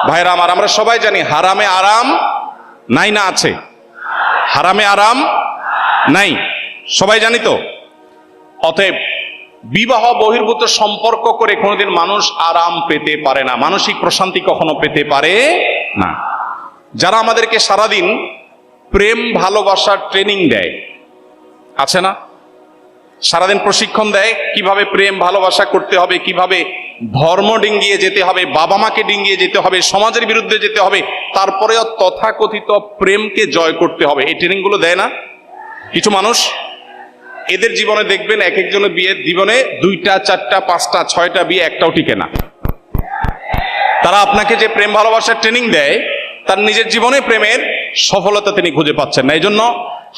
A: ভাইরা আমার, আমরা সবাই জানি হারামে আরাম নাই, না আছে? হারামে আরাম নাই, সবাই জানি তো। অতএব বিবাহ বহির্ভূত সম্পর্ক করে কোনোদিন মানুষ আরাম পেতে পারে না, মানসিক প্রশান্তি কখনো পেতে পারে না। যারা আমাদেরকে সারাদিন প্রেম ভালোবাসার ট্রেনিং দেয়, আছে না? সারাদিন প্রশিক্ষণ দেয় কিভাবে প্রেম ভালোবাসা করতে হবে, কিভাবে ধর্ম ডিঙ্গিয়ে যেতে হবে, বাবা মাকে ডিঙ্গিয়ে যেতে হবে, সমাজের বিরুদ্ধে যেতে হবে, তারপরেও তথাকথিত প্রেমকে জয় করতে হবে, এই ট্রেনিং গুলো দেয় না কিছু মানুষ? এদের জীবনে দেখবেন এক একজনের বিয়ের জীবনে 2টা 4টা 5টা 6টা বিয়ে, একটাও টিকে না। তারা আপনাকে যে প্রেম ভালোবাসার ট্রেনিং দেয়, তার নিজের জীবনে প্রেমের সফলতা তিনি খুঁজে পাচ্ছেন না। এই জন্য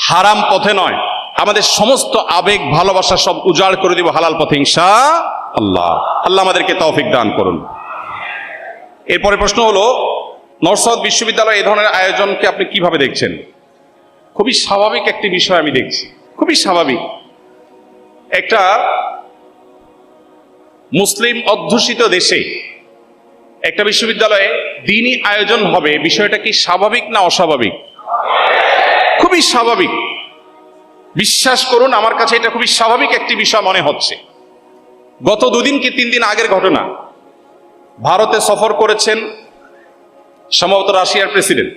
A: হারাম পথে নয়, আমাদের সমস্ত আবেগ ভালোবাসা সব উজাড় করে দিব হালাল পথে ইনশাআল্লাহ। আল্লাহ আমাদেরকে তৌফিক দান করুন। এরপরে প্রশ্ন হলো, নর্থ সাউথ বিশ্ববিদ্যালয় এই ধরনের আয়োজনকে আপনি কিভাবে দেখছেন? খুবই স্বাভাবিক একটি বিষয় আমি দেখছি, খুবই স্বাভাবিক। একটা মুসলিম অধ্যুষিত দেশে একটা বিশ্ববিদ্যালয়ে দ্বীনি আয়োজন হবে, বিষয়টা কি স্বাভাবিক না অস্বাভাবিক? খুবই স্বাভাবিক। বিশ্বাস করুন, আমার কাছে এটা খুবই স্বাভাবিক একটি বিষয় মনে হচ্ছে। গত 2 দিন কি 3 দিন আগের ঘটনা, ভারতে সফর করেছেন সম্ভবত রাশিয়ার প্রেসিডেন্ট,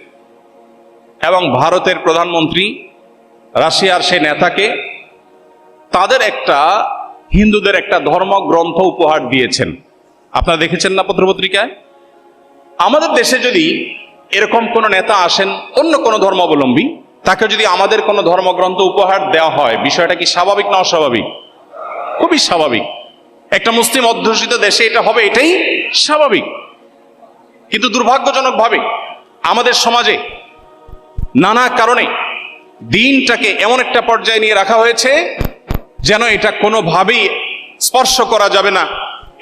A: এবং ভারতের প্রধানমন্ত্রী রাশিয়ার সেই নেতাকে তাদের একটা হিন্দুদের একটা ধর্মগ্রন্থ উপহার দিয়েছেন। আপনারা দেখেছেন না পত্রপত্রিকায়? আমাদের দেশে যদি এরকম কোন নেতা আসেন অন্য কোন ধর্মাবলম্বী, তাকে যদি আমাদের কোন ধর্মগ্রন্থ উপহার দেওয়া হয়, বিষয়টা কি স্বাভাবিক না অস্বাভাবিক? খুবই স্বাভাবিক। একটা মুসলিম অধ্যুষিত দেশে এটা হবে, এটাই স্বাভাবিক। কিন্তু দুর্ভাগ্যজনকভাবে আমাদের সমাজে নানা কারণে দিনটাকে এমন একটা পর্যায়ে নিয়ে রাখা হয়েছে যেন এটা কোনোভাবেই স্পর্শ করা যাবে না,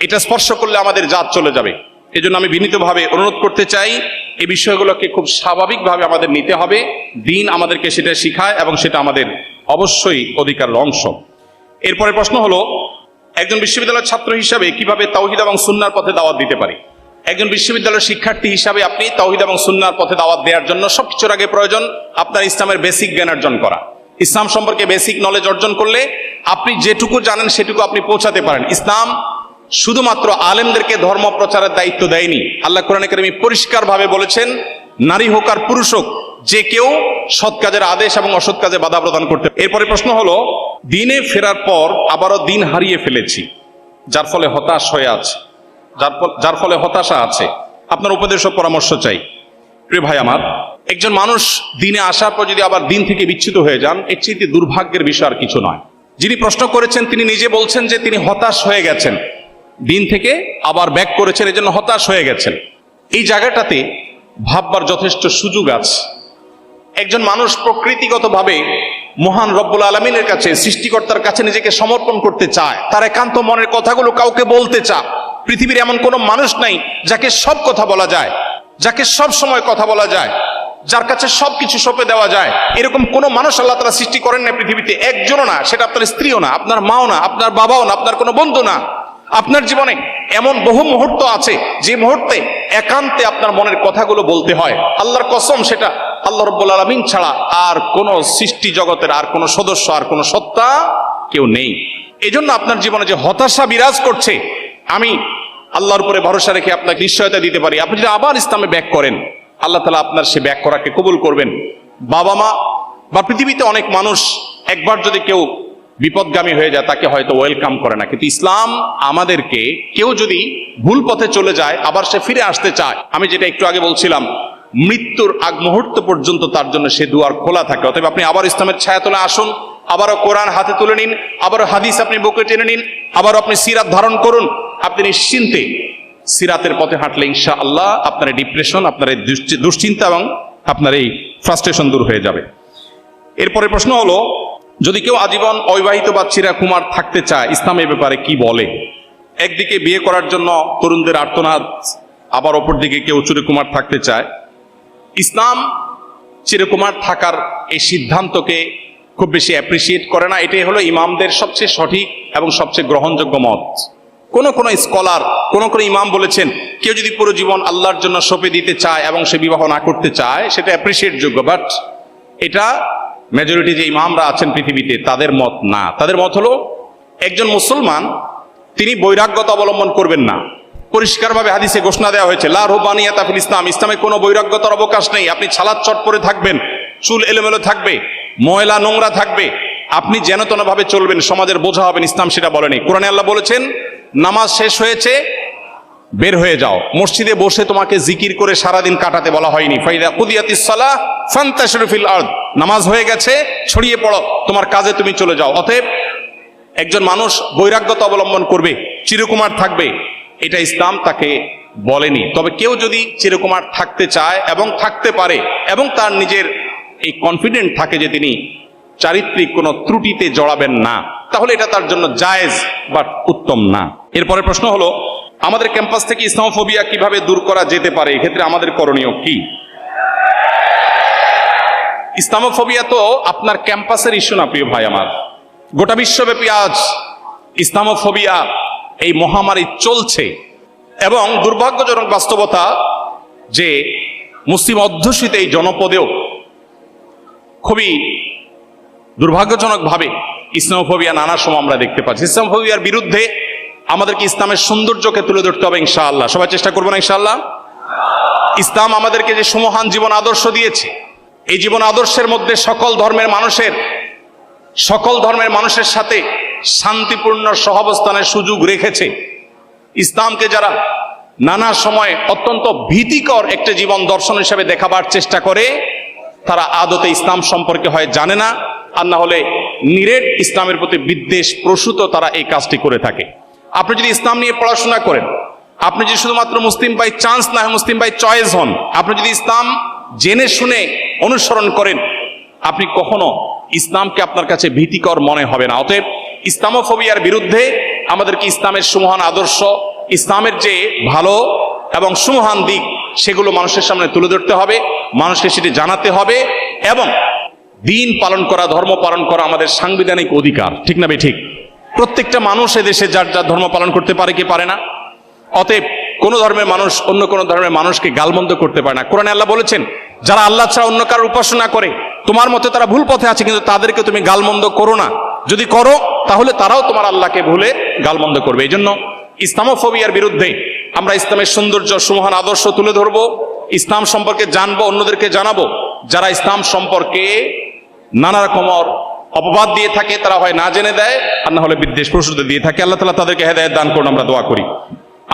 A: এটা স্পর্শ করলে আমাদের জাত চলে যাবে। এজন্য আমি বিনীতভাবে অনুরোধ করতে চাই, এই বিষয়গুলোকে খুব স্বাভাবিকভাবে আমাদের নিতে হবে। দিন আমাদেরকে সেটা শিখায় এবং সেটা আমাদের অবশ্যই অধিকারের অংশ। এরপরে প্রশ্ন হলো, একজন বিশ্ববিদ্যালয়ের ছাত্র হিসাবে কিভাবে তাওহীদ এবং সুন্নাহর পথে দাওয়াত দিতে পারি? একজন বিশ্ববিদ্যালয়ের শিক্ষার্থী হিসাবে আপনি তাওহীদ এবং সুন্নাহর পথে দাওয়াত দেওয়ার জন্য সবকিছুর আগে প্রয়োজন আপনার ইসলামের বেসিক জ্ঞান অর্জন করা। ইসলাম সম্পর্কে বেসিক নলেজ অর্জন করলে আপনি যেটুকু জানেন সেটুকু আপনি পৌঁছাতে পারেন। ইসলাম শুধুমাত্র আলেমদেরকে ধর্ম প্রচারের দায়িত্ব দেয়নি। আল্লাহ কোরআনে কারীমে পরিষ্কারভাবে বলেছেন, নারী হোক আর পুরুষ হোক, যে কেউ সৎ কাজের আদেশ এবং অসৎ কাজে বাধা প্রদান করতে। এরপরে প্রশ্ন হলো, দিনে ফেরার পর আবারও দিন হারিয়ে ফেলেছি, যার ফলে হতাশ হয়ে আছে, যার ফলে হতাশা আছে, আপনার উপদেশ ও পরামর্শ চাই। প্রিয় ভাই আমার, একজন মানুষ দিনে আসার পর যদি আবার দিন থেকে বিচ্যুত হয়ে যান, এর চেয়ে দুর্ভাগ্যের বিষয় আর কিছু নয়। যিনি প্রশ্ন করেছেন তিনি নিজে বলছেন যে তিনি হতাশ হয়ে গেছেন, দিন থেকে আবার ব্যাক করেছেন, এজন্য হতাশ হয়ে গেছেন। এই জায়গাটাতে ভাববার যথেষ্ট সুযোগ আছে। একজন মানুষ প্রকৃতিগতভাবে মহান রব্বুল আলামিনের কাছে, সৃষ্টিকর্তার কাছে নিজেকে সমর্পণ করতে চায়, তার একান্ত মনের কথাগুলো কাউকে বলতে চায়। পৃথিবীর এমন কোনো মানুষ নাই যাকে সব কথা বলা যায়, যাকে সব সময় কথা বলা যায়, যার কাছে সবকিছু সঁপে দেওয়া যায়। এরকম কোনো মানুষ আল্লাহ তাআলা সৃষ্টি করেন না পৃথিবীতে, একজনও না। সেটা আপনার স্ত্রীও না, আপনার মাও না, আপনার বাবাও না, আপনার কোনো বন্ধু না। আপনার জীবনে এমন বহু মুহূর্ত আছে যে মুহূর্তে একান্তে আপনার মনের কথাগুলো বলতে হয়। আল্লাহর কসম, সেটা আল্লাহ রাব্বুল আলামিন ছাড়া আর কোনো সৃষ্টি জগতের আর কোনো সদস্য, আর কোনো সত্তা কেউ নেই। এজন্য আপনার জীবনে যে হতাশা বিরাজ করছে, আমি আল্লাহর উপরে ভরসা রেখে আপনাকে নিশ্চয়তা দিতে পারি, আপনি যদি আবার ইসলামে ব্যাক করেন, আল্লাহ তাআলা আপনার সে ব্যাক করাকে কবুল করবেন। বাবা মা বা পৃথিবীতে অনেক মানুষ, একবার যদি কেউ বিপদগামী হয়ে যায় তাকে হয়তো ওয়েলকাম করে না, কিন্তু ইসলাম আমাদেরকে, কেউ যদি ভুল পথে চলে যায় আবার সে ফিরে আসতে চায়, আমি যেটা একটু আগে বলছিলাম, মৃত্যুর আগ মুহূর্ত পর্যন্ত তার জন্য সে দুয়ার খোলা থাকে। অতএব আপনি আবার ইসলামের ছায়াতলে আসুন, আবারও কোরআন হাতে তুলে নিন, আবারও হাদিস আপনি বুকে টেনে নিন, আবারও আপনি সিরাত ধারণ করুন। আপনি নিশ্চিন্তে সিরাতের পথে হাঁটলে ইনশাআল্লাহ আপনার এই ডিপ্রেশন, আপনার এই দুশ্চিন্তা এবং আপনার এই ফ্রাস্ট্রেশন দূর হয়ে যাবে। এরপরে প্রশ্ন হলো, যদি কেউ আজীবন অবিবাহিত বা চিরাকুমার থাকতে চায়, ইসলাম এ ব্যাপারে কি বলে? একদিকে বিয়ে করার জন্য তরুণদের আর্তনাদ, আবার অপরদিকে কেউ চিরকুমার থাকতে চায়। ইসলাম চিরকুমার থাকার এই সিদ্ধান্তকে খুব বেশি অ্যাপ্রিসিয়েট করে না। এটাই হলো ইমামদের সবচেয়ে সঠিক এবং সবচেয়ে গ্রহণযোগ্য মত। কোন কোন স্কলার, কোন কোন ইমাম বলেছেন, কেউ যদি পুরো জীবন আল্লাহর জন্য সঁপে দিতে চায় এবং সে বিবাহ না করতে চায়, সেটা অ্যাপ্রিসিয়েট যোগ্য। বাট এটা মেজরিটি যে ইমামরা আছেন পৃথিবীতে তাদের মত না। তাদের মত হলো, একজন মুসলমান তিনি বৈরাগ্যতা অবলম্বন করবেন না। পরিষ্কারভাবে হাদিসে ঘোষণা দেওয়া হয়েছে, লা রুহবানিয়াতা ফিল ইসলাম, ইসলামে কোনো বৈরাগ্যতার অবকাশ নেই। আপনি ছালাত চট পরে থাকবেন, চুল এলোমেলো থাকবে, ময়লা নোংরা থাকবে, আপনি যেন তেন ভাবে চলবেন, সমাজের বোঝা হবেন, ইসলাম সেটা বলেনি। কোরআনে আল্লাহ বলেছেন, নামাজ শেষ হয়েছে বের হয়ে যাও, মসজিদে বসে তোমাকে জিকির করে সারাদিন কাটাতে বলা হয়নি। ফাইদা কুদিয়াতিস সালাহ ফান্তাশিরু ফিল আরদ, নামাজ হয়ে গেছে, ছড়িয়ে পড়ো, তোমার কাজে তুমি চলে যাও। অতএব একজন মানুষ বৈরাগ্যতা অবলম্বন করবে, চিরকুমার থাকবে, এটা ইসলাম তাকে বলেনি। তবে কেউ যদি চিরকুমার থাকতে চায় এবং থাকতে পারে এবং তার নিজের এই কনফিডেন্ট থাকে যে তিনি চারিত্রিক কোনো ত্রুটিতে জড়াবেন না, তাহলে এটা তার জন্য জায়েজ বাট উত্তম না। এরপরে প্রশ্ন হলো, আমাদের ক্যাম্পাস থেকে ইসলামোফোবিয়া কিভাবে দূর করা যেতে পারে? এক্ষেত্রে আমাদের করণীয় কি? ইসলামোফোবিয়া তো আপনার ক্যাম্পাসের ইস্যু না প্রিয় ভাই আমার, গোটা বিশ্বব্যাপী আজ ইসলামোফোবিয়া এই মহামারী চলছে। এবং দুর্ভাগ্যজনক বাস্তবতা যে মুসলিম অধ্যুষিত এই জনপদেও খুবই দুর্ভাগ্যজনকভাবে ইসলামোফোবিয়া নানা সময় আমরা দেখতে পাচ্ছি। ইসলামোফোবিয়ার বিরুদ্ধে আমাদেরকে ইসলামের সৌন্দর্যকে তুলে ধরতে হবে ইনশাআল্লাহ। সবাই চেষ্টা করবো না ইনশাআল্লাহ? ইসলাম আমাদেরকে যে সুমহান জীবন আদর্শ দিয়েছে, এই জীবন আদর্শের মধ্যে সকল ধর্মের মানুষের সাথে শান্তিপূর্ণ সহাবস্থানের সুযোগ রেখেছে। ইসলামকে যারা নানা সময় অত্যন্ত ভীতিকর একটা জীবন দর্শন হিসেবে দেখাবার চেষ্টা করে, তারা আদতে ইসলাম সম্পর্কে হয় জানে না, আর না হলে নিরেট ইসলামের প্রতি বিদ্বেষ প্রসূত তারা এই কাজটি করে থাকে। আপনি যদি ইসলাম নিয়ে পড়াশোনা করেন, আপনি যদি শুধুমাত্র মুসলিম বাই চান্স না হয় মুসলিম বাই চয়েস হন, আপনি যদি ইসলাম জেনে শুনে অনুসরণ করেন, আপনি কখনো ইসলামকে আপনার কাছে ভীতিকর মনে হবে না। অতএব ইসলামোফোবিয়ার বিরুদ্ধে আমাদেরকে ইসলামের সুমহান আদর্শ, ইসলামের যে ভালো এবং সুমহান দিক, সেগুলো মানুষের সামনে তুলে ধরতে হবে, মানুষকে সেটি জানাতে হবে। এবং দিন পালন করা, ধর্ম পালন করা আমাদের সাংবিধানিক অধিকার, ঠিক না ঠিক? প্রত্যেকটা মানুষ এদেশে যার যার ধর্ম পালন করতে পারে কি পারে না। অতএব কোন ধর্মের মানুষ অন্য কোন ধর্মের মানুষকে গালমন্দ করতে পারে না। কোরআনে আল্লাহ বলেছেন, যারা আল্লাহ ছাড়া অন্য কারোর উপাসনা করে, তোমার মতে তারা ভুল পথে আছে, কিন্তু তাদেরকে তুমি গালমন্দ করো না। যদি করো তাহলে তারাও তোমার আল্লাহকে ভুলে গালমন্দ করবে। এই জন্য ইসলামোফোবিয়ার বিরুদ্ধে আমরা ইসলামের সৌন্দর্য, সুমহান আদর্শ তুলে ধরবো, ইসলাম সম্পর্কে জানবো, অন্যদেরকে জানাবো। যারা ইসলাম সম্পর্কে নানা রকমের অপবাদ দিয়ে থাকে, তারা হয় না জেনে দেয়, আর না হলে বিদ্বেষ প্রসূত দিয়ে থাকে। আল্লাহ তাআলা তাদেরকে হেদায়েত দান করুন, আমরা দোয়া করি।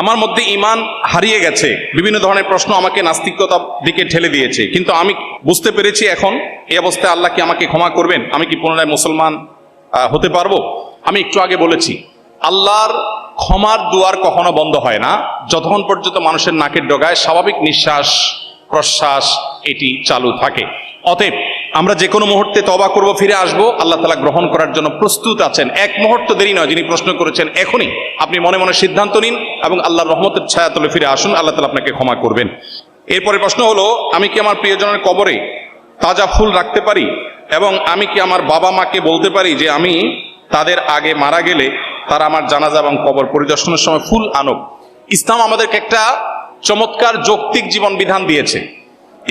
A: আমার মধ্যে ঈমান হারিয়ে গেছে, বিভিন্ন ধরনের প্রশ্ন আমাকে নাস্তিকতার দিকে ঠেলে দিয়েছে, কিন্তু আমি বুঝতে পেরেছি এখন এই অবস্থায় আল্লাহ কি আমাকে ক্ষমা করবেন? আমি কি পুনরায় মুসলমান হতে পারবো? আমি একটু আগে বলেছি, আল্লাহর ক্ষমার দুয়ার কখনো বন্ধ হয় না যতক্ষণ পর্যন্ত মানুষের নাকের ডগায় স্বাভাবিক নিঃশ্বাস প্রশ্বাস এটি চালু থাকে। অতএব আমরা যে কোনো মুহূর্তে তওবা করব, ফিরে আসবো, আল্লাহ তাআলা গ্রহণ করার জন্য প্রস্তুত আছেন। এক মুহূর্ত দেরি নয়। যিনি প্রশ্ন করেছেন, এখনই আপনি মনে মনে সিদ্ধান্ত নিন এবং আল্লাহর রহমতের ছায়াতলে ফিরে আসুন, আল্লাহ তাআলা আপনাকে ক্ষমা করবেন। এরপরে প্রশ্ন হলো, আমি কি আমার প্রিয়জনের কবরে তাজা ফুল রাখতে পারি? এবং আমি কি আমার বাবা মাকে বলতে পারি যে আমি তাদের আগে মারা গেলে তারা আমার জানাজা এবং কবর পরিদর্শনের সময় ফুল আনুক? ইসলাম আমাদেরকে একটা চমৎকার যৌক্তিক জীবন বিধান দিয়েছে।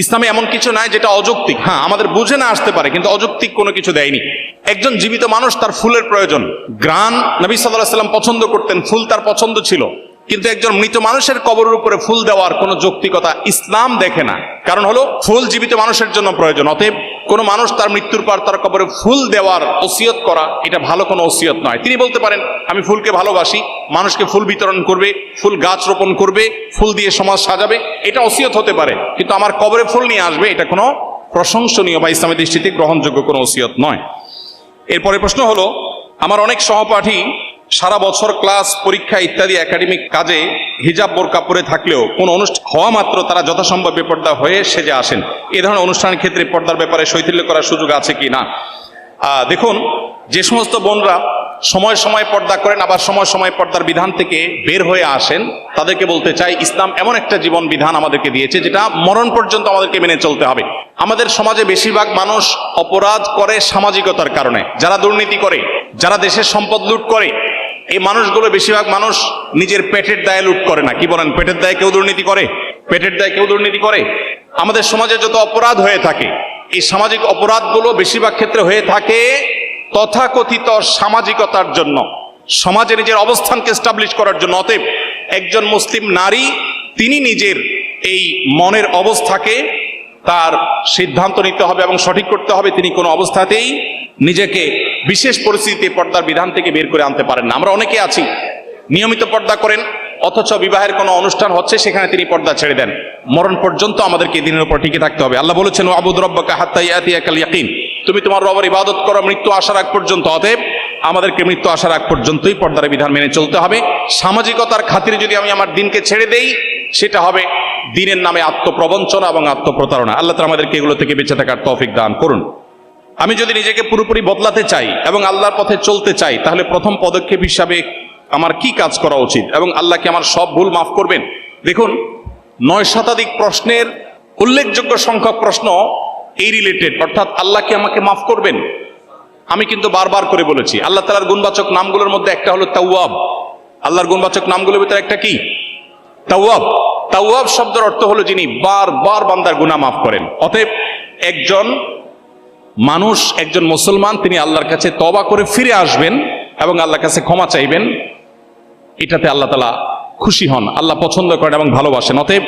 A: ইসলামে এমন কিছু নাই যেটা অযৌক্তিক। হ্যাঁ, আমাদের বুঝে না আসতে পারে, কিন্তু অযৌক্তিক কোনো কিছু দেয়নি। একজন জীবিত মানুষ, তার ফুলের প্রয়োজন। ঘ্রাণ নবী সাল্লাল্লাহু আলাইহি ওয়াসাল্লাম পছন্দ করতেন, ফুল তার পছন্দ ছিল, কিন্তু একজন মৃত মানুষের কবরের উপরে ফুল দেওয়ার কোনো যৌক্তিকতা ইসলাম দেখে না। কারণ হলো, ফুল জীবিত মানুষের জন্য প্রয়োজন। অতএব কোনো মানুষ তার মৃত্যুর পর তার কবরে ফুল দেওয়ার ওসিয়ত করা, এটা ভালো কোনো ওসিয়ত নয়। তিনি বলতে পারেন, আমি ফুলকে ভালোবাসি, মানুষকে ফুল বিতরণ করবে, ফুল গাছ রোপণ করবে, ফুল দিয়ে সমাজ সাজাবে, এটা ওসিয়ত হতে পারে, কিন্তু আমার কবরে ফুল নিয়ে আসবে, এটা কোনো প্রশংসনীয় বা ইসলামের দৃষ্টিতে গ্রহণযোগ্য কোনো ওসিয়ত নয়। এরপরে প্রশ্ন হলো, আমার অনেক সহপাঠী সারা বছর ক্লাস, পরীক্ষা ইত্যাদি একাডেমিক কাজে হিজাব বোরকা পরে থাকলেও কোন অনুষ্ঠান হওয়া মাত্র তারা যথাসম্ভব বেপর্দা হয়ে সেজে আসেন। এ ধরনের অনুষ্ঠানের ক্ষেত্রে পর্দার ব্যাপারে শৈথিল্য করার সুযোগ আছে কি না? দেখুন, যে সমস্ত বোনরা সময় সময় পর্দা করেন, আবার সময় সময় পর্দার বিধান থেকে বের হয়ে আসেন, তাদেরকে বলতে চাই, ইসলাম এমন একটা জীবন বিধান আমাদেরকে দিয়েছে যেটা মরণ পর্যন্ত আমাদেরকে মেনে চলতে হবে। আমাদের সমাজে বেশিরভাগ মানুষ অপরাধ করে সামাজিকতার কারণে। যারা দুর্নীতি করে, যারা দেশের সম্পদ লুট করে, এই মানুষগুলো বেশিরভাগ মানুষ নিজের পেটের দায়ে লুট করে না। কি বলেন? পেটের দায়ে কেউ দুর্নীতি করে? পেটের দায়ে কেউ দুর্নীতি করে? আমাদের সমাজে যত অপরাধ হয়ে থাকে, এই সামাজিক অপরাধগুলো বেশিরভাগ ক্ষেত্রে হয়ে থাকে তথাকথিত সামাজিকতার জন্য, সমাজে নিজের অবস্থানকে এস্টাবলিশ করার জন্য। অতএব একজন মুসলিম নারী, তিনি নিজের এই মনের অবস্থাকে তার সিদ্ধান্ত নিতে হবে এবং সঠিক করতে হবে। তিনি কোনো অবস্থাতেই নিজেকে বিশেষ পরিস্থিতিতে পর্দার বিধান থেকে বের করে আনতে পারেন না। আমরা অনেকে আছি নিয়মিত পর্দা করেন, অথচ বিবাহের কোনো অনুষ্ঠান হচ্ছে সেখানে তিনি পর্দা ছেড়ে দেন। মরণ পর্যন্ত আমাদেরকে দিনের উপর টিকে থাকতে হবে। আল্লাহ বলেছেন, ওয়াবুদ রাব্বাকা হাত্তা ইয়াতিয়াকাল ইয়াকিন, তুমি তোমার রবের ইবাদত করো মৃত্যু আসার আগ পর্যন্ত। অতএব আমাদেরকে মৃত্যু আসার আগ পর্যন্তই পর্দার বিধান মেনে চলতে হবে। সামাজিকতার খাতিরে যদি আমি আমার দিনকে ছেড়ে দেই, সেটা হবে দিনের নামে আত্মপ্রবঞ্চনা এবং আত্মপ্রতারণা। আল্লাহ তাআলা আমাদেরকে এগুলো থেকে বেঁচে থাকার তৌফিক দান করুন। আমি যদি নিজেকে পুরোপুরি বদলাতে চাই এবং আল্লাহর পথে চলতে চাই, তাহলে প্রথম পদক্ষেপ হিসাবে আমার কি কাজ করা উচিত এবং আল্লাহ কি আমার সব ভুল মাফ করবেন? দেখুন, 9 শতাধিক প্রশ্নের উল্লেখযোগ্য সংখ্যক প্রশ্ন এই রিলেটেড, অর্থাৎ আল্লাহ কি আমাকে মাফ করবেন? আমি কিন্তু বারবার করে বলেছি, আল্লাহ তাআলার গুণবাচক নামগুলোর মধ্যে একটা হলো তাওয়াব। আল্লাহর গুণবাচক নামগুলোর ভিতরে একটা কি? তাওয়াব। তাওয়াব শব্দের অর্থ হলো যিনি বারবার বান্দার গুনাহ মাফ করেন। অতএব একজন মানুষ, একজন মুসলমান, তিনি আল্লাহর কাছে তওবা করে ফিরে আসবেন এবং আল্লাহর কাছে ক্ষমা চাইবেন, এটাতে আল্লাহ তাআলা খুশি হন, আল্লাহ পছন্দ করেন এবং ভালোবাসেন। অতএব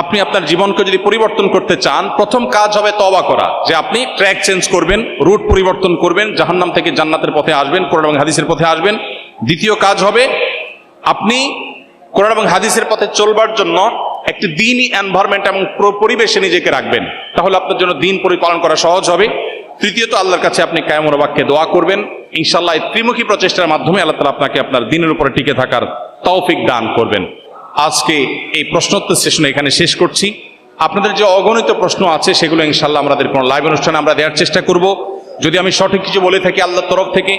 A: আপনি আপনার জীবনকে যদি পরিবর্তন করতে চান, প্রথম কাজ হবে তওবা করা, যে আপনি ট্র্যাক চেঞ্জ করবেন, রুট পরিবর্তন করবেন, জাহান্নাম থেকে জান্নাতের পথে আসবেন, কোরআন এবং হাদিসের পথে আসবেন। দ্বিতীয় কাজ হবে আপনি কোরআন এবং হাদিসের পথে চলবার জন্য একটি দ্বীনি এনভায়রনমেন্ট এবং পরিবেশে নিজেকে রাখবেন, তাহলে আপনার জন্য দ্বীন পরিপালন করা সহজ হবে। তৃতীয়ত আল্লাহর কাছে আপনি কায়মুর বাক্যে দোয়া করবেন, ইনশাআল্লাহ এই ত্রিমুখী প্রচেষ্টার মাধ্যমে আল্লাহ তাআলা আপনাকে আপনার দিনের উপরে টিকে থাকার তৌফিক দান করবেন। আজকে এই প্রশ্নোত্তর সেশন এখানে শেষ করছি। আপনাদের যে অগণিত প্রশ্ন আছে সেগুলো ইনশাআল্লাহ আমাদের কোনো লাইভ অনুষ্ঠানে আমরা দেওয়ার চেষ্টা করব। যদি আমি সঠিক কিছু বলে থাকি আল্লাহর তরফ থেকে,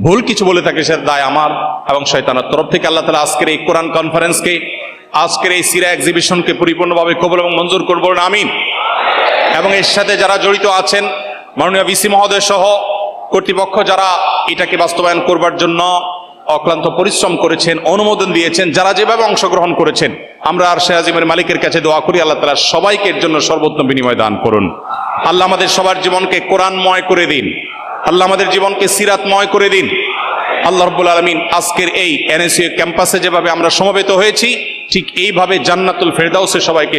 A: ভুল কিছু বলে থাকি সেটা দায় আমার এবং শয়তানের তরফ থেকে। আল্লাহ তাআলা আজকের এই কোরআন কনফারেন্সকে, আজকের এই সিরা এক্সিবিশনকে পরিপূর্ণভাবে কবুল এবং মঞ্জুর করবো না, আমিন। এবং এর সাথে যারা জড়িত আছেন, মাননীয় ভিসি মহোদয় সহ কর্তৃপক্ষ যারা এটাকে বাস্তবায়ন করবার জন্য অক্লান্ত পরিশ্রম করেছেন, অনুমোদন দিয়েছেন, যারা যেভাবে অংশগ্রহণ করেছেন, আমরা আর শেখ আজিমের মালিকের কাছে দোয়া করি আল্লাহ তাআলা সবাইকে এর জন্য সর্বোত্তম বিনিময় দান করুন। আল্লাহ আমাদের সবার জীবনকে কোরআনময় করে দিন, আল্লাহ আমাদের জীবনকে সিরাতময় করে দিন। আল্লাহ রাব্বুল আলামিন আজকের এই এনএসইউ ক্যাম্পাসে যেভাবে আমরা সমবেত হয়েছি, ঠিক এইভাবে জান্নাতুল ফেরদাউসে সবাইকে